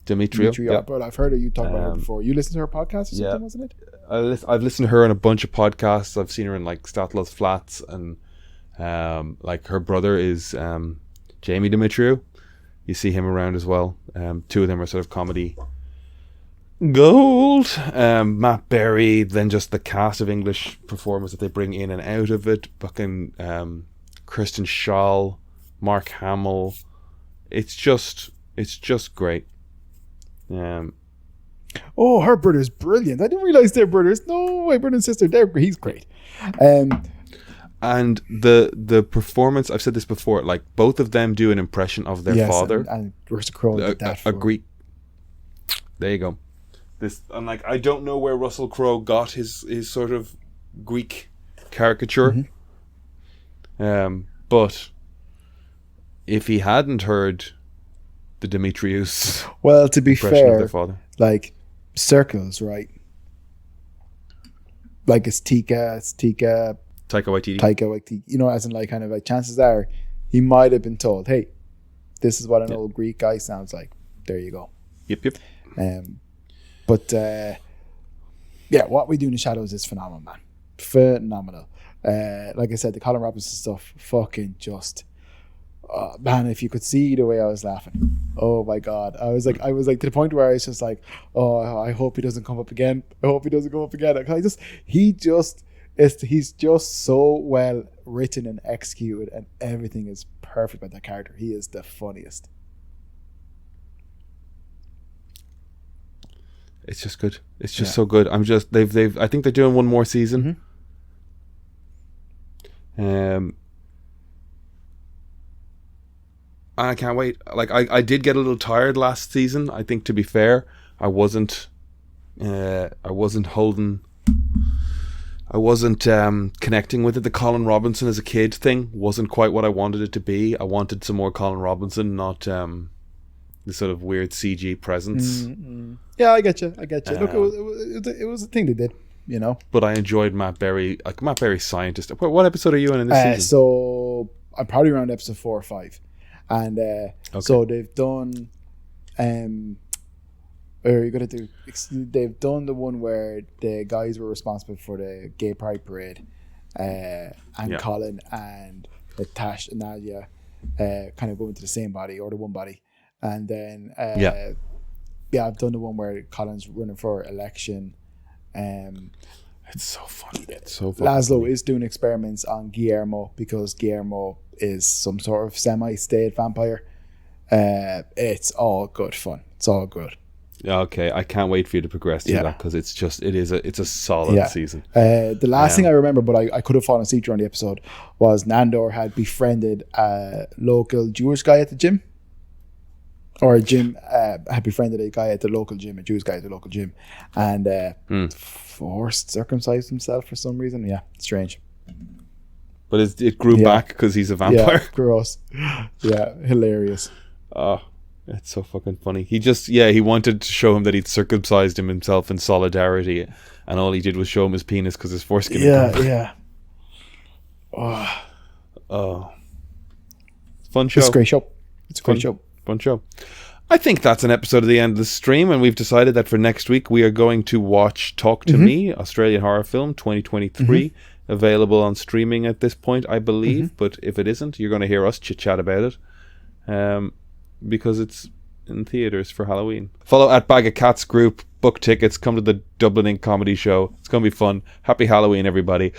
S1: Yeah.
S2: But I've heard of you talk about her before. You listened to her podcast or something, wasn't it?
S1: I've listened to her on a bunch of podcasts. I've seen her in like Statla's Flats, and like her brother is Jamie Demetriou. You see him around as well. 2 of them are sort of comedy gold. Matt Berry, then just the cast of English performers that they bring in and out of it. Fucking Kristen Schaal, Mark Hamill. It's just great.
S2: Oh, her brother's brilliant. I didn't realize they're brothers. No, my brother and sister. He's great.
S1: And the performance, I've said this before, like both of them do an impression of their father.
S2: And Russell Crowe did that.
S1: A Greek. There you go. This, I'm like, I don't know where Russell Crowe got his sort of Greek caricature. But if he hadn't heard the Demetrius,
S2: well, to be fair,
S1: of their father,
S2: like Circles, right? Like it's Taika Waititi. You know, as in like kind of like chances are he might have been told, "Hey, this is what an old Greek guy sounds like." There you go.
S1: Yep.
S2: But What We Do in the Shadows is phenomenal, man. Phenomenal. Like I said, the Colin Robinson stuff, fucking just, man. If you could see the way I was laughing, oh my god, I was like to the point where I was just like, oh, I hope he doesn't come up again. He's just so well written and executed, and everything is perfect about that character. He is the funniest.
S1: It's just good. It's just so good. I think they're doing one more season. I can't wait. Like I did get a little tired last season. I think, to be fair, I wasn't connecting with it. The Colin Robinson as a kid thing wasn't quite what I wanted it to be. I wanted some more Colin Robinson, not the sort of weird CG presence.
S2: Yeah, I get you. Look, it was a thing they did, you know.
S1: But I enjoyed Matt Berry, Matt Berry's scientist. What episode are you in this season?
S2: So I'm probably around episode 4 or 5, and so they've done. They've done the one where the guys were responsible for the gay pride parade, and Colin and Tash and Nadia kind of go into the same body or the one body, and then I've done the one where Colin's running for election.
S1: It's so funny.
S2: Laszlo is doing experiments on Guillermo because Guillermo is some sort of semi-state vampire. It's all good fun. It's all good.
S1: Okay, I can't wait for you to progress through that, because it's a solid season.
S2: The last thing I remember, but I could have fallen asleep during the episode, was Nandor had befriended a local Jewish guy at the gym, or Jim had befriended a guy at the local gym, a Jewish guy at the local gym, and forced circumcised himself for some reason. Yeah, strange.
S1: But it grew back because he's a vampire.
S2: Yeah, gross. Yeah, hilarious.
S1: Oh. It's so fucking funny. He wanted to show him that he'd circumcised himself in solidarity, and all he did was show him his penis because his foreskin.
S2: Yeah.
S1: Oh, fun show.
S2: It's a great show.
S1: Fun show. I think that's an episode of the Endless Stream, and we've decided that for next week we are going to watch Talk to Me, Australian horror film 2023, available on streaming at this point, I believe. But if it isn't, you're going to hear us chit chat about it. Because it's in theaters for Halloween. Follow at Bag of Cats group, book tickets, come to the Dublin Ink Comedy Show. It's going to be fun. Happy Halloween, everybody.